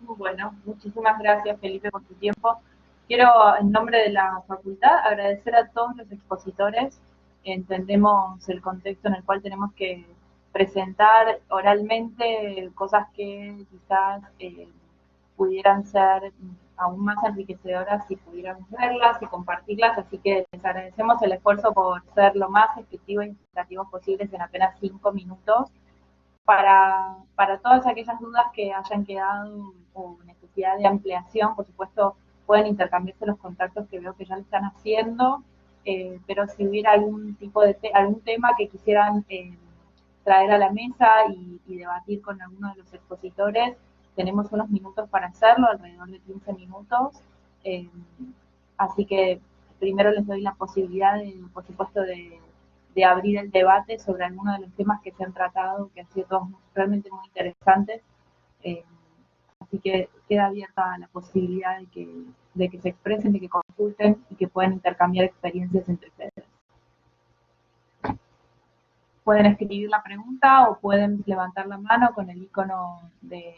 Bueno, muchísimas gracias, Felipe, por tu tiempo. Quiero, en nombre de la facultad, agradecer a todos los expositores. Entendemos el contexto en el cual tenemos que presentar oralmente cosas que quizás pudieran ser aún más enriquecedoras si pudiéramos verlas y compartirlas, así que les agradecemos el esfuerzo por ser lo más efectivos y explicativos posibles en apenas 5 minutos. Para todas aquellas dudas que hayan quedado o necesidad de ampliación, por supuesto, pueden intercambiarse los contactos que veo que ya lo están haciendo, pero si hubiera algún tipo de algún tema que quisieran traer a la mesa y debatir con alguno de los expositores, tenemos unos minutos para hacerlo, alrededor de 15 minutos, así que primero les doy la posibilidad, por supuesto, de abrir el debate sobre algunos de los temas que se han tratado, que han sido todos realmente muy interesantes. Así que queda abierta la posibilidad de que se expresen, de que consulten y que puedan intercambiar experiencias entre ustedes. Pueden escribir la pregunta o pueden levantar la mano con el icono de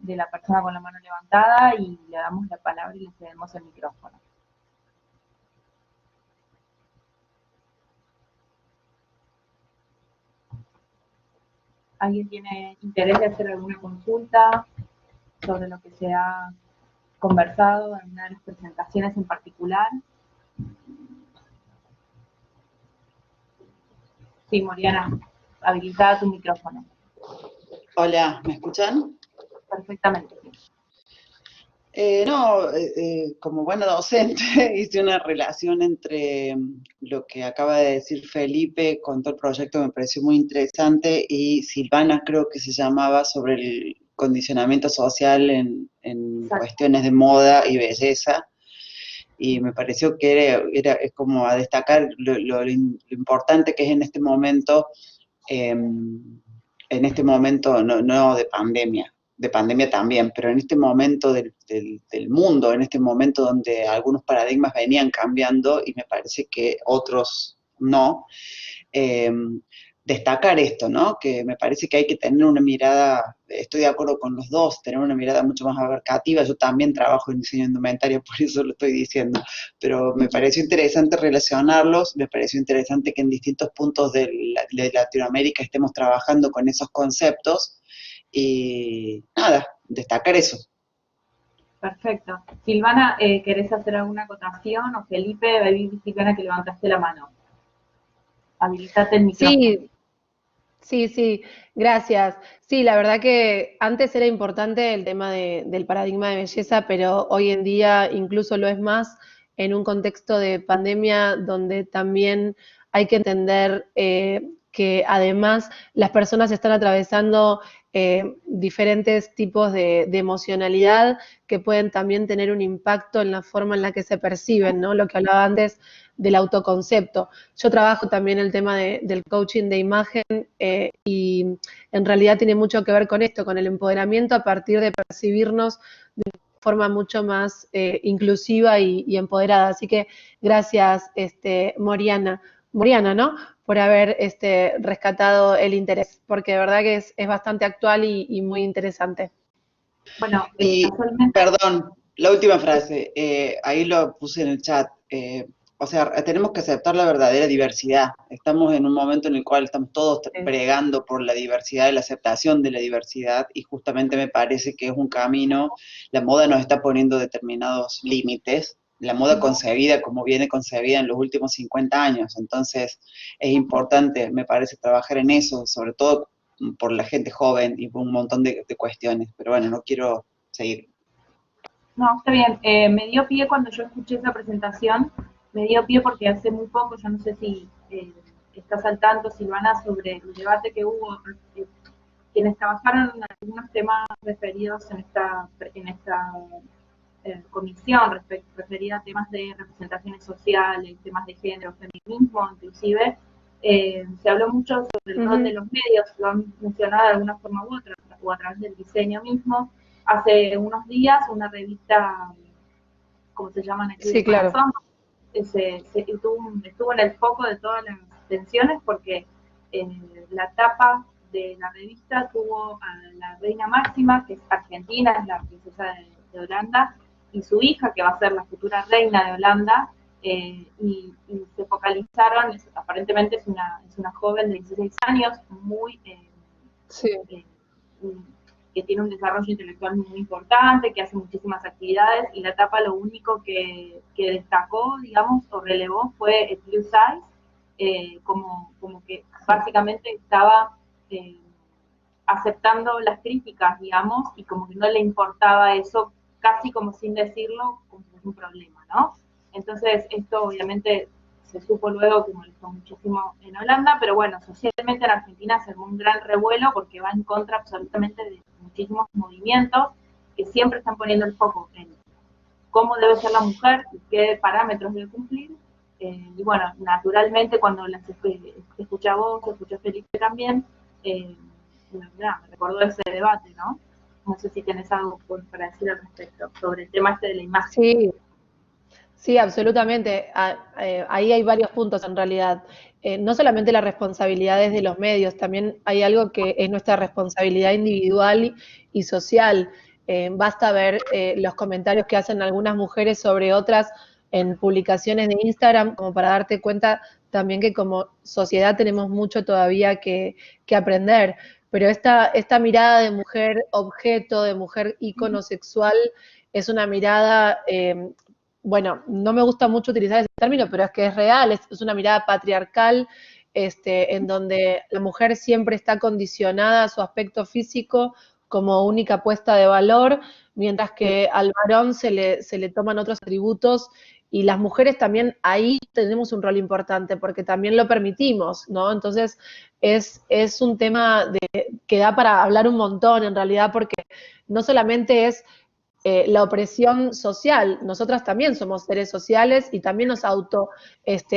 la persona con la mano levantada y le damos la palabra y le cedemos el micrófono. ¿Alguien tiene interés de hacer alguna consulta sobre lo que se ha conversado en una de las presentaciones en particular? Sí, Moriana, habilitada tu micrófono. Hola, ¿me escuchan? Perfectamente, sí. Como buena docente hice una relación entre lo que acaba de decir Felipe con todo el proyecto, me pareció muy interesante, y Silvana creo que se llamaba, sobre el condicionamiento social en cuestiones de moda y belleza, y me pareció que era como a destacar lo importante que es en este momento no de pandemia también, pero en este momento del mundo, en este momento donde algunos paradigmas venían cambiando y me parece que otros no, destacar esto, ¿no? Que me parece que hay que tener una mirada, estoy de acuerdo con los dos, tener una mirada mucho más abarcativa. Yo también trabajo en diseño indumentario, por eso lo estoy diciendo, pero me pareció interesante relacionarlos, me pareció interesante que en distintos puntos de Latinoamérica estemos trabajando con esos conceptos, y nada, destacar eso. Perfecto. Silvana, ¿querés hacer alguna acotación? O Felipe, vi, Silvana, que levantaste la mano. Habilitate el micrófono. Sí, gracias. Sí, la verdad que antes era importante el tema del paradigma de belleza, pero hoy en día incluso lo es más en un contexto de pandemia donde también hay que entender que además las personas están atravesando diferentes tipos de emocionalidad que pueden también tener un impacto en la forma en la que se perciben, ¿no? Lo que hablaba antes del autoconcepto. Yo trabajo también el tema del coaching de imagen y en realidad tiene mucho que ver con esto, con el empoderamiento a partir de percibirnos de una forma mucho más inclusiva y empoderada. Así que gracias, Moriana, ¿no? Por haber rescatado el interés, porque de verdad que es bastante actual y muy interesante. Bueno, perdón, la última frase, ahí lo puse en el chat. O sea, tenemos que aceptar la verdadera diversidad. Estamos en un momento en el cual estamos todos bregando por la diversidad y la aceptación de la diversidad, y justamente me parece que es un camino. La moda nos está poniendo determinados límites, la moda concebida como viene concebida en los últimos 50 años, entonces es importante, me parece, trabajar en eso, sobre todo por la gente joven y por un montón de cuestiones, pero bueno, no quiero seguir. No, está bien. Me dio pie cuando yo escuché esa presentación, me dio pie porque hace muy poco, yo no sé si estás al tanto, Silvana, sobre el debate que hubo, quienes trabajaron en algunos temas referidos en esta comisión, referida a temas de representaciones sociales, temas de género, feminismo, inclusive, se habló mucho sobre el rol de los medios, lo han mencionado de alguna forma u otra, o a través del diseño mismo. Hace unos días una revista, ¿cómo se llaman aquí? Sí, claro. Estuvo en el foco de todas las atenciones porque la tapa de la revista tuvo a la reina Máxima, que es argentina, es la princesa de Holanda, y su hija, que va a ser la futura reina de Holanda, y se focalizaron, aparentemente es una joven de 16 años, muy... que tiene un desarrollo intelectual muy importante, que hace muchísimas actividades, y la etapa lo único que destacó, digamos, o relevó fue el plus size, como que básicamente estaba aceptando las críticas, digamos, y como que no le importaba eso, casi como sin decirlo, como si fuese un problema, ¿no? Entonces, esto obviamente se supo luego que molestó muchísimo en Holanda, pero bueno, socialmente en Argentina se armó un gran revuelo porque va en contra absolutamente de muchísimos movimientos que siempre están poniendo el foco en cómo debe ser la mujer y qué parámetros debe cumplir. Y bueno, naturalmente cuando las escuché a vos, escuché a Felipe también, me recordó ese debate, ¿no? No sé si tenés algo para decir al respecto sobre el tema este de la imagen. Sí. Sí, absolutamente. Ahí hay varios puntos en realidad. No solamente las responsabilidades de los medios, también hay algo que es nuestra responsabilidad individual y social. Basta ver los comentarios que hacen algunas mujeres sobre otras en publicaciones de Instagram, como para darte cuenta también que como sociedad tenemos mucho todavía que aprender. Pero esta mirada de mujer objeto, de mujer ícono sexual, es una mirada... bueno, no me gusta mucho utilizar ese término, pero es que es real, es una mirada patriarcal, en donde la mujer siempre está condicionada a su aspecto físico como única puesta de valor, mientras que al varón se le toman otros atributos, y las mujeres también ahí tenemos un rol importante, porque también lo permitimos, ¿no? Entonces, es un tema que da para hablar un montón, en realidad, porque no solamente es la opresión social, nosotras también somos seres sociales y también nos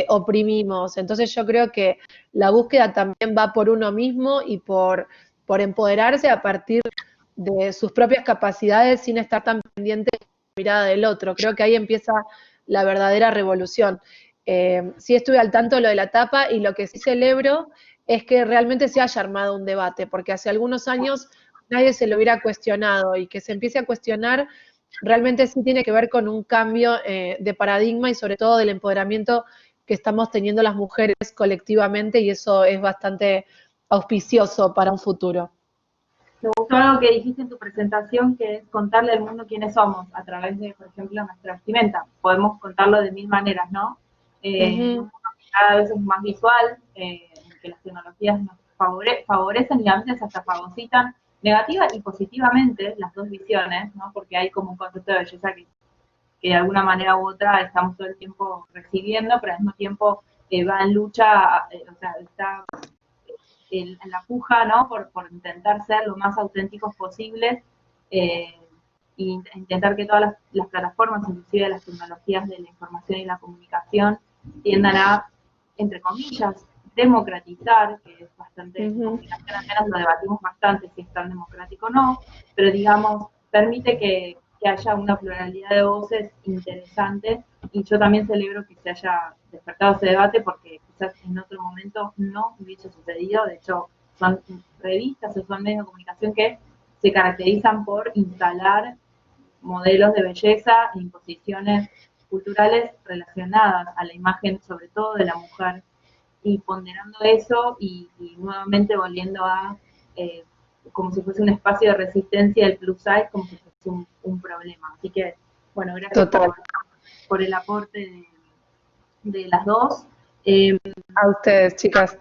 oprimimos. Entonces yo creo que la búsqueda también va por uno mismo y por empoderarse a partir de sus propias capacidades sin estar tan pendiente de la mirada del otro. Creo que ahí empieza la verdadera revolución. Sí estuve al tanto de lo de la tapa, y lo que sí celebro es que realmente se haya armado un debate, porque hace algunos años nadie se lo hubiera cuestionado, y que se empiece a cuestionar realmente sí tiene que ver con un cambio de paradigma y sobre todo del empoderamiento que estamos teniendo las mujeres colectivamente, y eso es bastante auspicioso para un futuro. Me gustó algo que dijiste en tu presentación, que es contarle al mundo quiénes somos a través de, por ejemplo, nuestra vestimenta. Podemos contarlo de mil maneras, ¿no? Cada vez es más visual, que las tecnologías nos favorecen y a veces hasta fagocitan negativa y positivamente las dos visiones, ¿no? Porque hay como un concepto de belleza que de alguna manera u otra estamos todo el tiempo recibiendo, pero al mismo tiempo va en lucha, o sea, está en la puja, ¿no? Por intentar ser lo más auténticos posibles, e intentar que todas las plataformas, inclusive las tecnologías de la información y la comunicación, tiendan a, entre comillas, democratizar, que es bastante, comunicación al menos lo debatimos bastante si es tan democrático o no, pero digamos, permite que haya una pluralidad de voces interesantes, y yo también celebro que se haya despertado ese debate, porque quizás en otro momento no hubiese sucedido. De hecho, son revistas o son medios de comunicación que se caracterizan por instalar modelos de belleza e imposiciones culturales relacionadas a la imagen, sobre todo de la mujer, y ponderando eso y nuevamente volviendo a como si fuese un espacio de resistencia del plus size, como si fuese un problema. Así que, bueno, gracias por el aporte de las dos. A ustedes, chicas.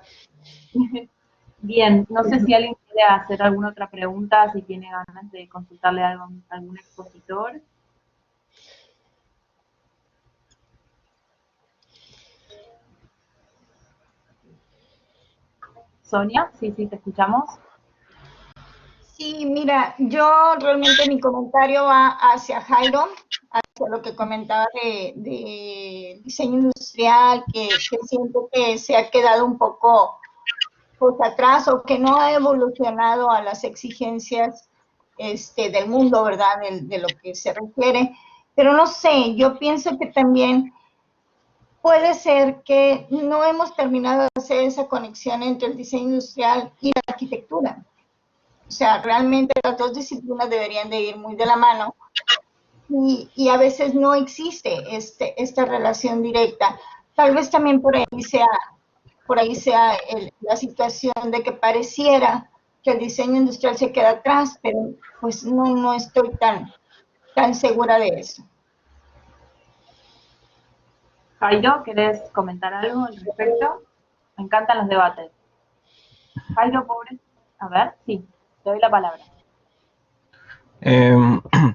Bien, no sé si alguien quiere hacer alguna otra pregunta, si tiene ganas de consultarle algo a algún expositor. Sonia, sí, te escuchamos. Sí, mira, yo realmente mi comentario va hacia Jairo, hacia lo que comentaba de diseño industrial, que siento que se ha quedado un poco pues, atrás, o que no ha evolucionado a las exigencias del mundo, ¿verdad? De lo que se requiere. Pero no sé, yo pienso que también puede ser que no hemos terminado de hacer esa conexión entre el diseño industrial y la arquitectura. O sea, realmente las dos disciplinas deberían de ir muy de la mano y a veces no existe esta relación directa. Tal vez también por ahí sea la situación de que pareciera que el diseño industrial se queda atrás, pero pues no estoy tan segura de eso. Jairo, ¿querés comentar algo al respecto? Me encantan los debates. Jairo, pobre. A ver, sí, te doy la palabra.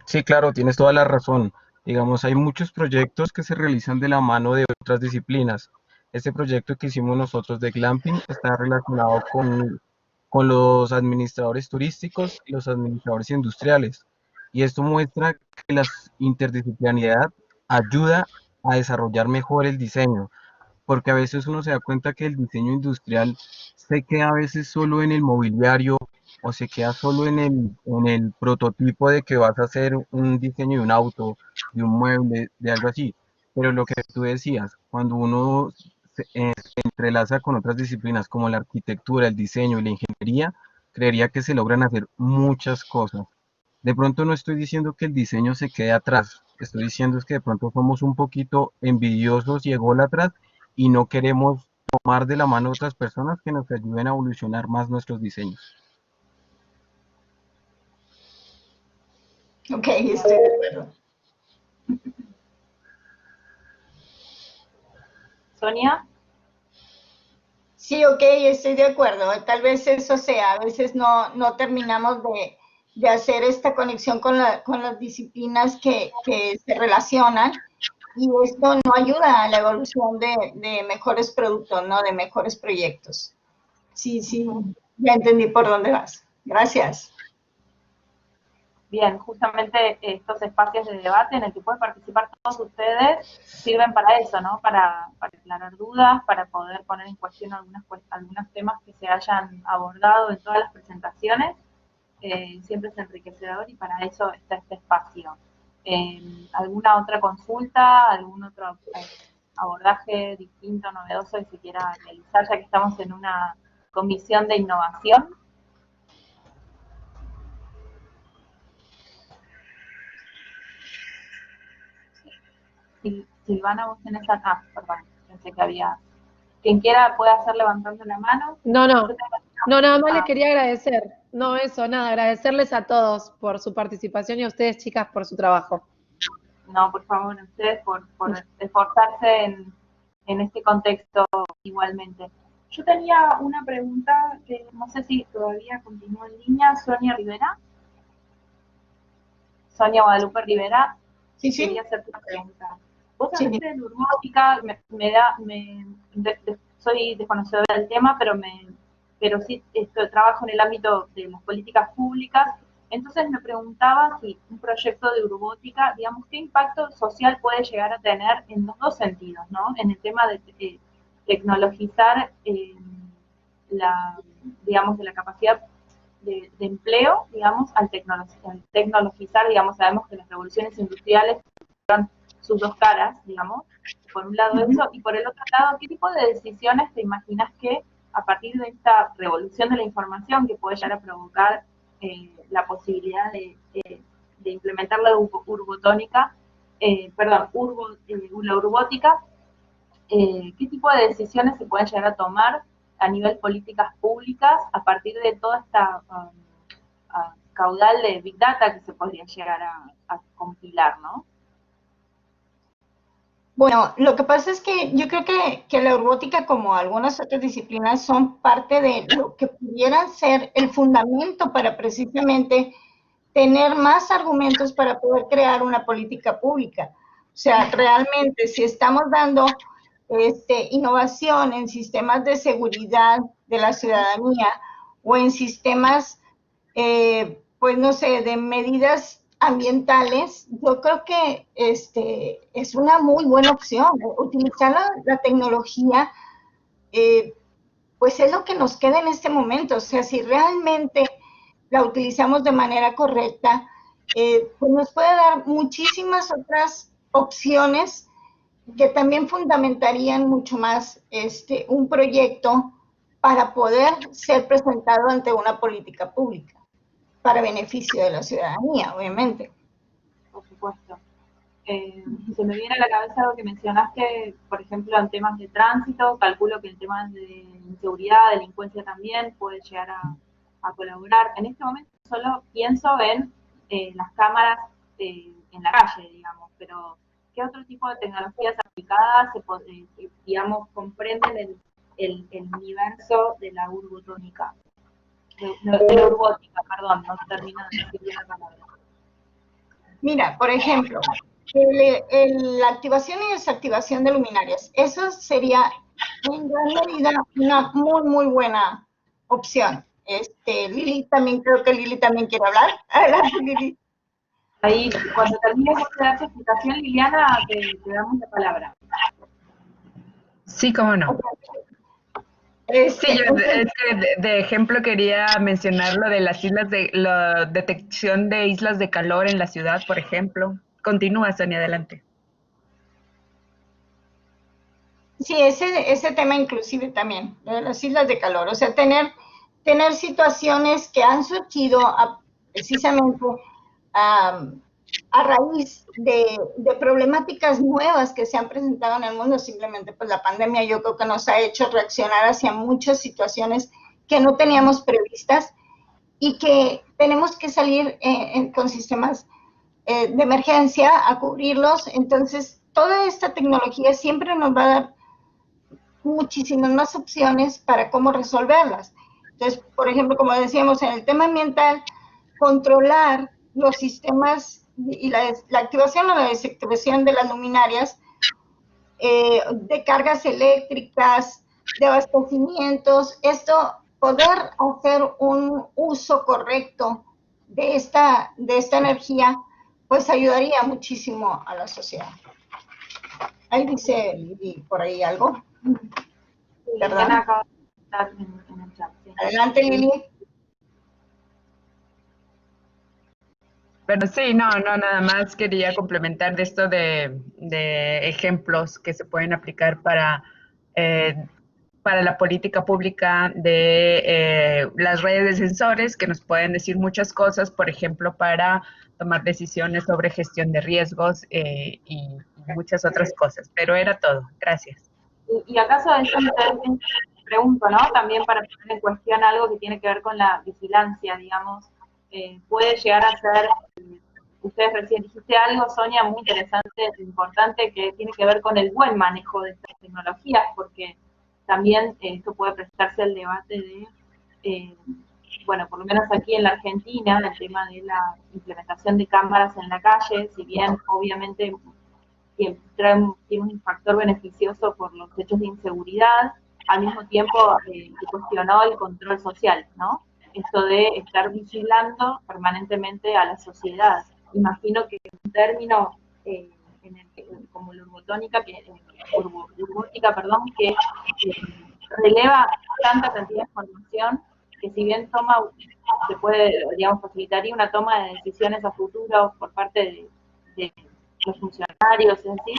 Sí, claro, tienes toda la razón. Digamos, hay muchos proyectos que se realizan de la mano de otras disciplinas. Este proyecto que hicimos nosotros de glamping está relacionado con los administradores turísticos y los administradores industriales. Y esto muestra que la interdisciplinaridad ayuda a desarrollar mejor el diseño, porque a veces uno se da cuenta que el diseño industrial se queda a veces solo en el mobiliario o se queda solo en el prototipo de que vas a hacer un diseño de un auto, de un mueble, de algo así. Pero lo que tú decías, cuando uno se entrelaza con otras disciplinas como la arquitectura, el diseño y la ingeniería, creería que se logran hacer muchas cosas. De pronto no estoy diciendo que el diseño se quede atrás, estoy diciendo es que de pronto somos un poquito envidiosos y ególatras y no queremos tomar de la mano a otras personas que nos ayuden a evolucionar más nuestros diseños. Ok, estoy de acuerdo. Sonia. Sí, ok, estoy de acuerdo. Tal vez eso sea, a veces no terminamos de hacer esta conexión con las disciplinas que se relacionan y esto no ayuda a la evolución de mejores productos, ¿no? De mejores proyectos. Sí, ya entendí por dónde vas. Gracias. Bien, justamente estos espacios de debate en el que pueden participar todos ustedes sirven para eso, ¿no? Para aclarar dudas, para poder poner en cuestión algunos temas que se hayan abordado en todas las presentaciones. Siempre es enriquecedor y para eso está este espacio. ¿Alguna otra consulta, algún otro abordaje distinto, novedoso que se quiera realizar, ya que estamos en una comisión de innovación? Silvana, vos tenés acá, perdón, pensé que había... Quien quiera puede hacer levantando la mano. No, nada más les quería agradecer. No, eso, nada, agradecerles a todos por su participación y a ustedes, chicas, por su trabajo. No, por favor, a ustedes por esforzarse en este contexto igualmente. Yo tenía una pregunta que no sé si todavía continúa en línea. Sonia Rivera. Sonia Guadalupe Rivera. Sí. Quería hacerte una pregunta. Vos hablaste de robótica, soy desconocedora del tema, pero sí trabajo en el ámbito de las políticas públicas. Entonces me preguntaba si un proyecto de robótica, digamos, ¿qué impacto social puede llegar a tener en los dos sentidos, ¿no? En el tema de tecnologizar digamos, de la capacidad de empleo, digamos, al tecnologizar, digamos, sabemos que las revoluciones industriales son sus dos caras, digamos, por un lado eso, y por el otro lado, ¿qué tipo de decisiones te imaginas que a partir de esta revolución de la información que puede llegar a provocar la posibilidad de implementar la urbotónica, la urbótica, qué tipo de decisiones se pueden llegar a tomar a nivel políticas públicas a partir de toda esta caudal de Big Data que se podría llegar a compilar, ¿no? Bueno, lo que pasa es que yo creo que la robótica, como algunas otras disciplinas, son parte de lo que pudieran ser el fundamento para precisamente tener más argumentos para poder crear una política pública. O sea, realmente si estamos dando innovación en sistemas de seguridad de la ciudadanía o en sistemas, pues no sé, de medidas ambientales, yo creo que es una muy buena opción. Utilizar la tecnología, pues es lo que nos queda en este momento. O sea, si realmente la utilizamos de manera correcta, pues nos puede dar muchísimas otras opciones que también fundamentarían mucho más un proyecto para poder ser presentado ante una política pública, para beneficio de la ciudadanía, obviamente. Por supuesto. Se me viene a la cabeza algo que mencionaste, por ejemplo, en temas de tránsito. Calculo que en temas de inseguridad, delincuencia también puede llegar a colaborar. En este momento solo pienso en las cámaras en la calle, digamos, pero ¿qué otro tipo de tecnologías aplicadas digamos, comprenden el universo de la urbotónica? De la urbótica, perdón, no termino de decir bien la palabra. Mira, por ejemplo, la activación y desactivación de luminarias. Eso sería en gran medida una muy buena opción. Lili también, creo que Lili también quiere hablar. Adelante, Lili. Ahí, cuando termines de dar tu explicación, Liliana, te damos la palabra. Sí, cómo no. Sí, yo es que de ejemplo quería mencionar lo de las islas la detección de islas de calor en la ciudad, por ejemplo. Continúa, Sonia, adelante. Sí, ese tema inclusive también, lo de las islas de calor, o sea, tener situaciones que han surgido precisamente a raíz de problemáticas nuevas que se han presentado en el mundo. Simplemente pues la pandemia yo creo que nos ha hecho reaccionar hacia muchas situaciones que no teníamos previstas y que tenemos que salir con sistemas de emergencia a cubrirlos. Entonces, toda esta tecnología siempre nos va a dar muchísimas más opciones para cómo resolverlas. Entonces, por ejemplo, como decíamos, en el tema ambiental, controlar los sistemas y la activación o la desactivación de las luminarias, de cargas eléctricas, de abastecimientos, esto, poder hacer un uso correcto de esta energía, pues ayudaría muchísimo a la sociedad. Ahí dice Lili por ahí algo. ¿Verdad? Adelante, Lili. Pero sí, no, nada más quería complementar de esto de ejemplos que se pueden aplicar para la política pública de las redes de sensores, que nos pueden decir muchas cosas, por ejemplo, para tomar decisiones sobre gestión de riesgos y muchas otras cosas. Pero era todo. Gracias. ¿Y acaso eso me pregunto, ¿no? También para poner en cuestión algo que tiene que ver con la vigilancia, digamos, puede llegar a ser, ustedes recién dijiste algo, Sonia, muy interesante, importante, que tiene que ver con el buen manejo de estas tecnologías, porque también esto puede prestarse al debate de, bueno, por lo menos aquí en la Argentina, el tema de la implementación de cámaras en la calle, si bien obviamente tiene un factor beneficioso por los hechos de inseguridad, al mismo tiempo se cuestionó el control social, ¿no? Esto de estar vigilando permanentemente a la sociedad. Imagino que un término como la urbotónica, urbótica, que releva tanta cantidad de información que si bien se puede, digamos, facilitaría una toma de decisiones a futuro por parte de los funcionarios en sí,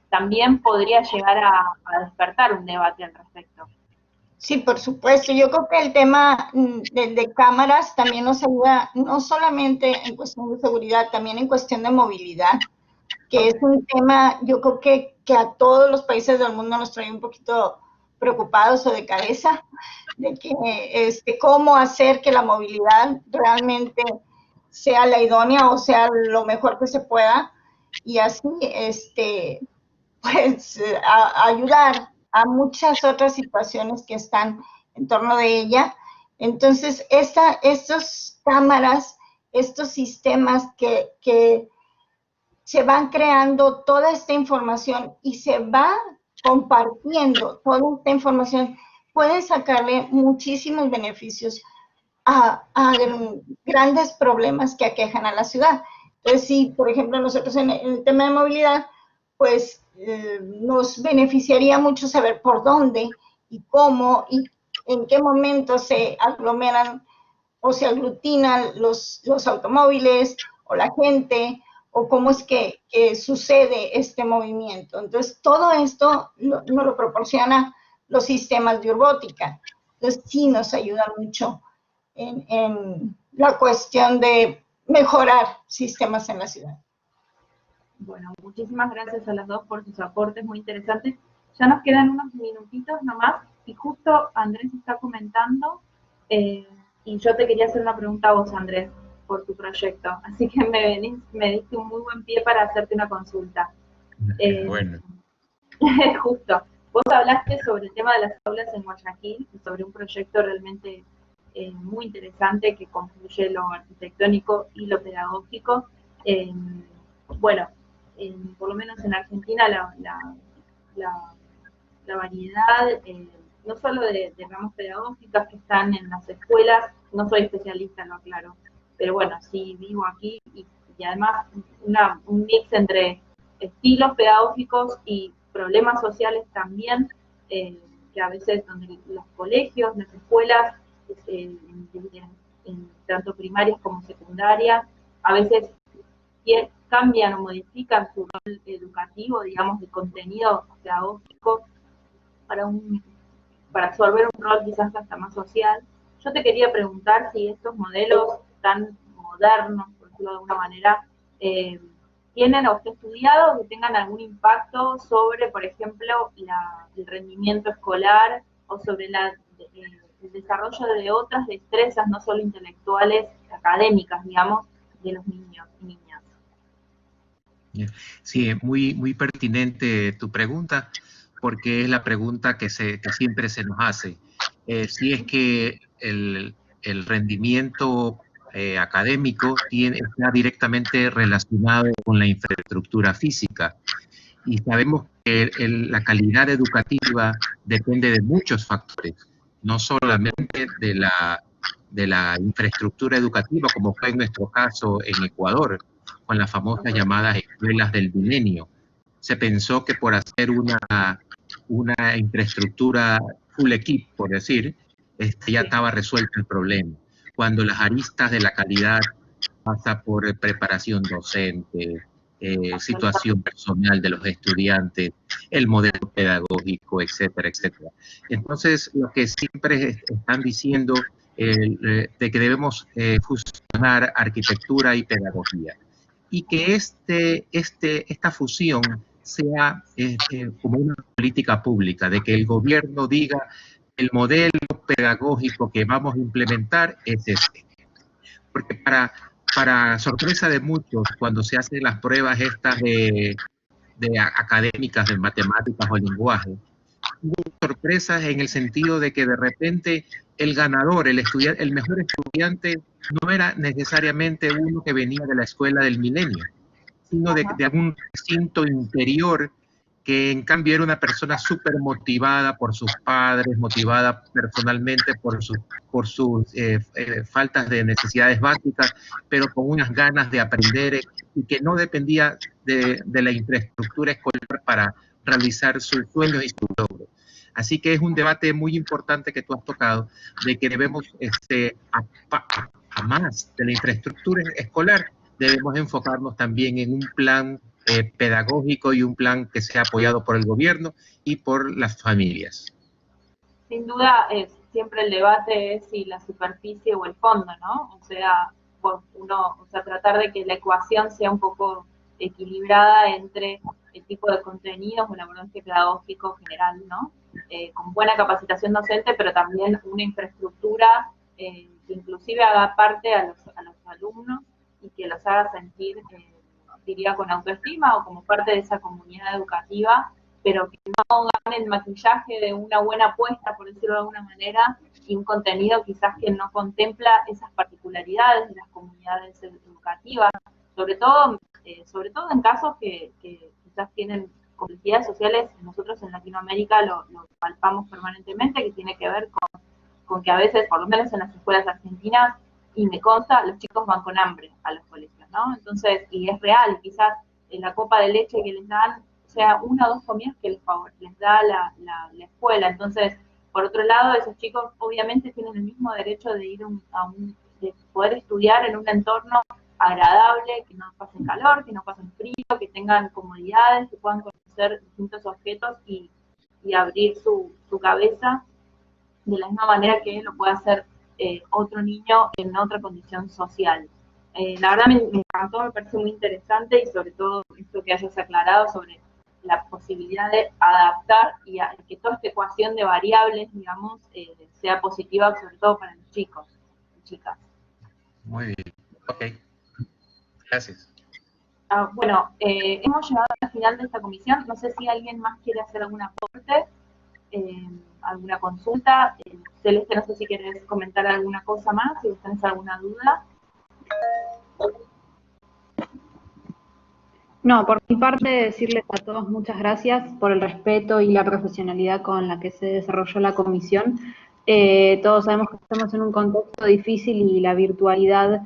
también podría llegar a despertar un debate al respecto. Sí, por supuesto. Yo creo que el tema de cámaras también nos ayuda, no solamente en cuestión de seguridad, también en cuestión de movilidad, que es un tema, yo creo que a todos los países del mundo nos trae un poquito preocupados o de cabeza, de que cómo hacer que la movilidad realmente sea la idónea o sea lo mejor que se pueda, y así pues ayudar a muchas otras situaciones que están en torno de ella. Entonces, estas cámaras, estos sistemas que se van creando toda esta información y se va compartiendo toda esta información, pueden sacarle muchísimos beneficios a grandes problemas que aquejan a la ciudad. Entonces, si, por ejemplo, nosotros en el tema de movilidad, pues nos beneficiaría mucho saber por dónde y cómo y en qué momento se aglomeran o se aglutinan los automóviles o la gente, o cómo es que sucede este movimiento. Entonces, todo esto nos lo proporciona los sistemas de urbótica. Entonces, sí nos ayuda mucho en la cuestión de mejorar sistemas en la ciudad. Bueno, muchísimas gracias a las dos por sus aportes muy interesantes. Ya nos quedan unos minutitos nomás, y justo Andrés está comentando, y yo te quería hacer una pregunta a vos, Andrés, por tu proyecto. Así que me diste un muy buen pie para hacerte una consulta. Bueno. Justo. Vos hablaste sobre el tema de las aulas en Guayaquil, y sobre un proyecto realmente muy interesante que confluye lo arquitectónico y lo pedagógico. Bueno, por lo menos en Argentina la variedad, no solo de ramas pedagógicas que están en las escuelas, no soy especialista, lo aclaro, pero bueno, sí vivo aquí, y además un mix entre estilos pedagógicos y problemas sociales también, que a veces donde los colegios, las escuelas, tanto primarias como secundarias, a veces cambian o modifican su rol educativo, digamos, de contenido pedagógico para absorber un rol quizás hasta más social. Yo te quería preguntar si estos modelos tan modernos, por decirlo de alguna manera, tienen o estudiado que tengan algún impacto sobre, por ejemplo, el rendimiento escolar o sobre el desarrollo de otras destrezas, no solo intelectuales, académicas, digamos, de los niños y niñas. Sí, muy, muy pertinente tu pregunta, porque es la pregunta que siempre se nos hace. Si es que el rendimiento académico está directamente relacionado con la infraestructura física. Y sabemos que la calidad educativa depende de muchos factores, no solamente de la infraestructura educativa, como fue en nuestro caso en Ecuador, con las famosas llamadas escuelas del milenio. Se pensó que por hacer una infraestructura full equip, por decir, ya estaba resuelto el problema. Cuando las aristas de la calidad pasa por preparación docente, situación personal de los estudiantes, el modelo pedagógico, etcétera, etcétera. Entonces, lo que siempre están diciendo de que debemos fusionar arquitectura y pedagogía, y que esta fusión sea como una política pública, de que el gobierno diga el modelo pedagógico que vamos a implementar es este. Porque para sorpresa de muchos, cuando se hacen las pruebas estas de académicas de matemáticas o lenguaje, hubo sorpresas en el sentido de que de repente el ganador, el mejor estudiante, no era necesariamente uno que venía de la escuela del milenio, sino de algún recinto interior que en cambio era una persona súper motivada por sus padres, motivada personalmente por sus faltas de necesidades básicas, pero con unas ganas de aprender y que no dependía de la infraestructura escolar para realizar sus sueños y sus logros. Así que es un debate muy importante que tú has tocado, de que debemos, a más de la infraestructura escolar, debemos enfocarnos también en un plan pedagógico y un plan que sea apoyado por el gobierno y por las familias. Sin duda, siempre el debate es si la superficie o el fondo, ¿no? O sea, tratar de que la ecuación sea un poco equilibrada entre el tipo de contenidos o el abordaje pedagógico general, ¿no? Con buena capacitación docente, pero también una infraestructura que inclusive haga parte a los alumnos y que los haga sentir, diría, con autoestima o como parte de esa comunidad educativa, pero que no gane el maquillaje de una buena apuesta, por decirlo de alguna manera, y un contenido quizás que no contempla esas particularidades de las comunidades educativas, sobre todo en casos que quizás tienen complejidades sociales. Nosotros en Latinoamérica lo palpamos permanentemente, que tiene que ver con que a veces, por lo menos en las escuelas argentinas, y me consta, los chicos van con hambre a los colegios, ¿no? Entonces, y es real, quizás la copa de leche que les dan sea una o dos comidas que les da la escuela. Entonces, por otro lado, esos chicos obviamente tienen el mismo derecho de ir de poder estudiar en un entorno agradable, que no pasen calor, que no pasen frío, que tengan comodidades, que puedan conocer distintos objetos y abrir su cabeza de la misma manera que lo puede hacer otro niño en otra condición social. La verdad me encantó, me parece muy interesante y sobre todo esto que hayas aclarado sobre la posibilidad de adaptar y que toda esta ecuación de variables, digamos, sea positiva sobre todo para los chicos y chicas. Muy bien, ok. Gracias. Bueno, hemos llegado al final de esta comisión. No sé si alguien más quiere hacer algún aporte, alguna consulta. Celeste, no sé si quieres comentar alguna cosa más, si tenés alguna duda. No, por mi parte, decirles a todos muchas gracias por el respeto y la profesionalidad con la que se desarrolló la comisión. Todos sabemos que estamos en un contexto difícil y la virtualidad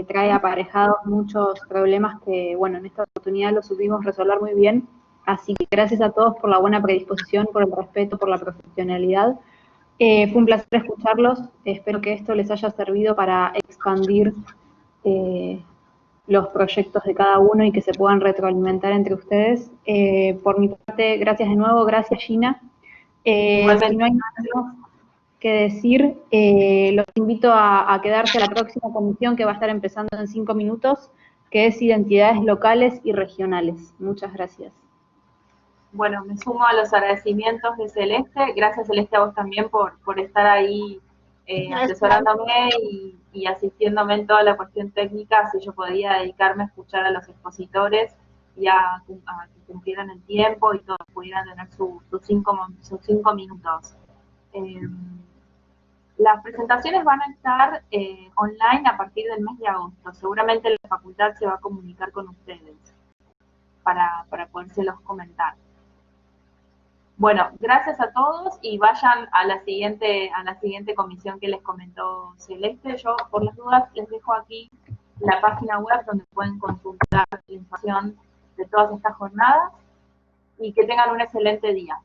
trae aparejados muchos problemas que, bueno, en esta oportunidad los supimos resolver muy bien. Así que gracias a todos por la buena predisposición, por el respeto, por la profesionalidad. Fue un placer escucharlos. Espero que esto les haya servido para expandir los proyectos de cada uno y que se puedan retroalimentar entre ustedes. Por mi parte, gracias de nuevo, gracias Gina. Si no hay nada más que decir, los invito a quedarse a la próxima comisión que va a estar empezando en 5 minutos, que es Identidades Locales y Regionales. Muchas gracias. Bueno, me sumo a los agradecimientos de Celeste. Gracias Celeste a vos también por estar ahí asesorándome y asistiéndome en toda la cuestión técnica, así yo podía dedicarme a escuchar a los expositores y a que cumplieran el tiempo y todos pudieran tener sus cinco minutos. Las presentaciones van a estar online a partir del mes de agosto. Seguramente la facultad se va a comunicar con ustedes para podérselos comentar. Bueno, gracias a todos y vayan a la siguiente comisión que les comentó Celeste. Yo, por las dudas, les dejo aquí la página web donde pueden consultar la información de todas estas jornadas y que tengan un excelente día.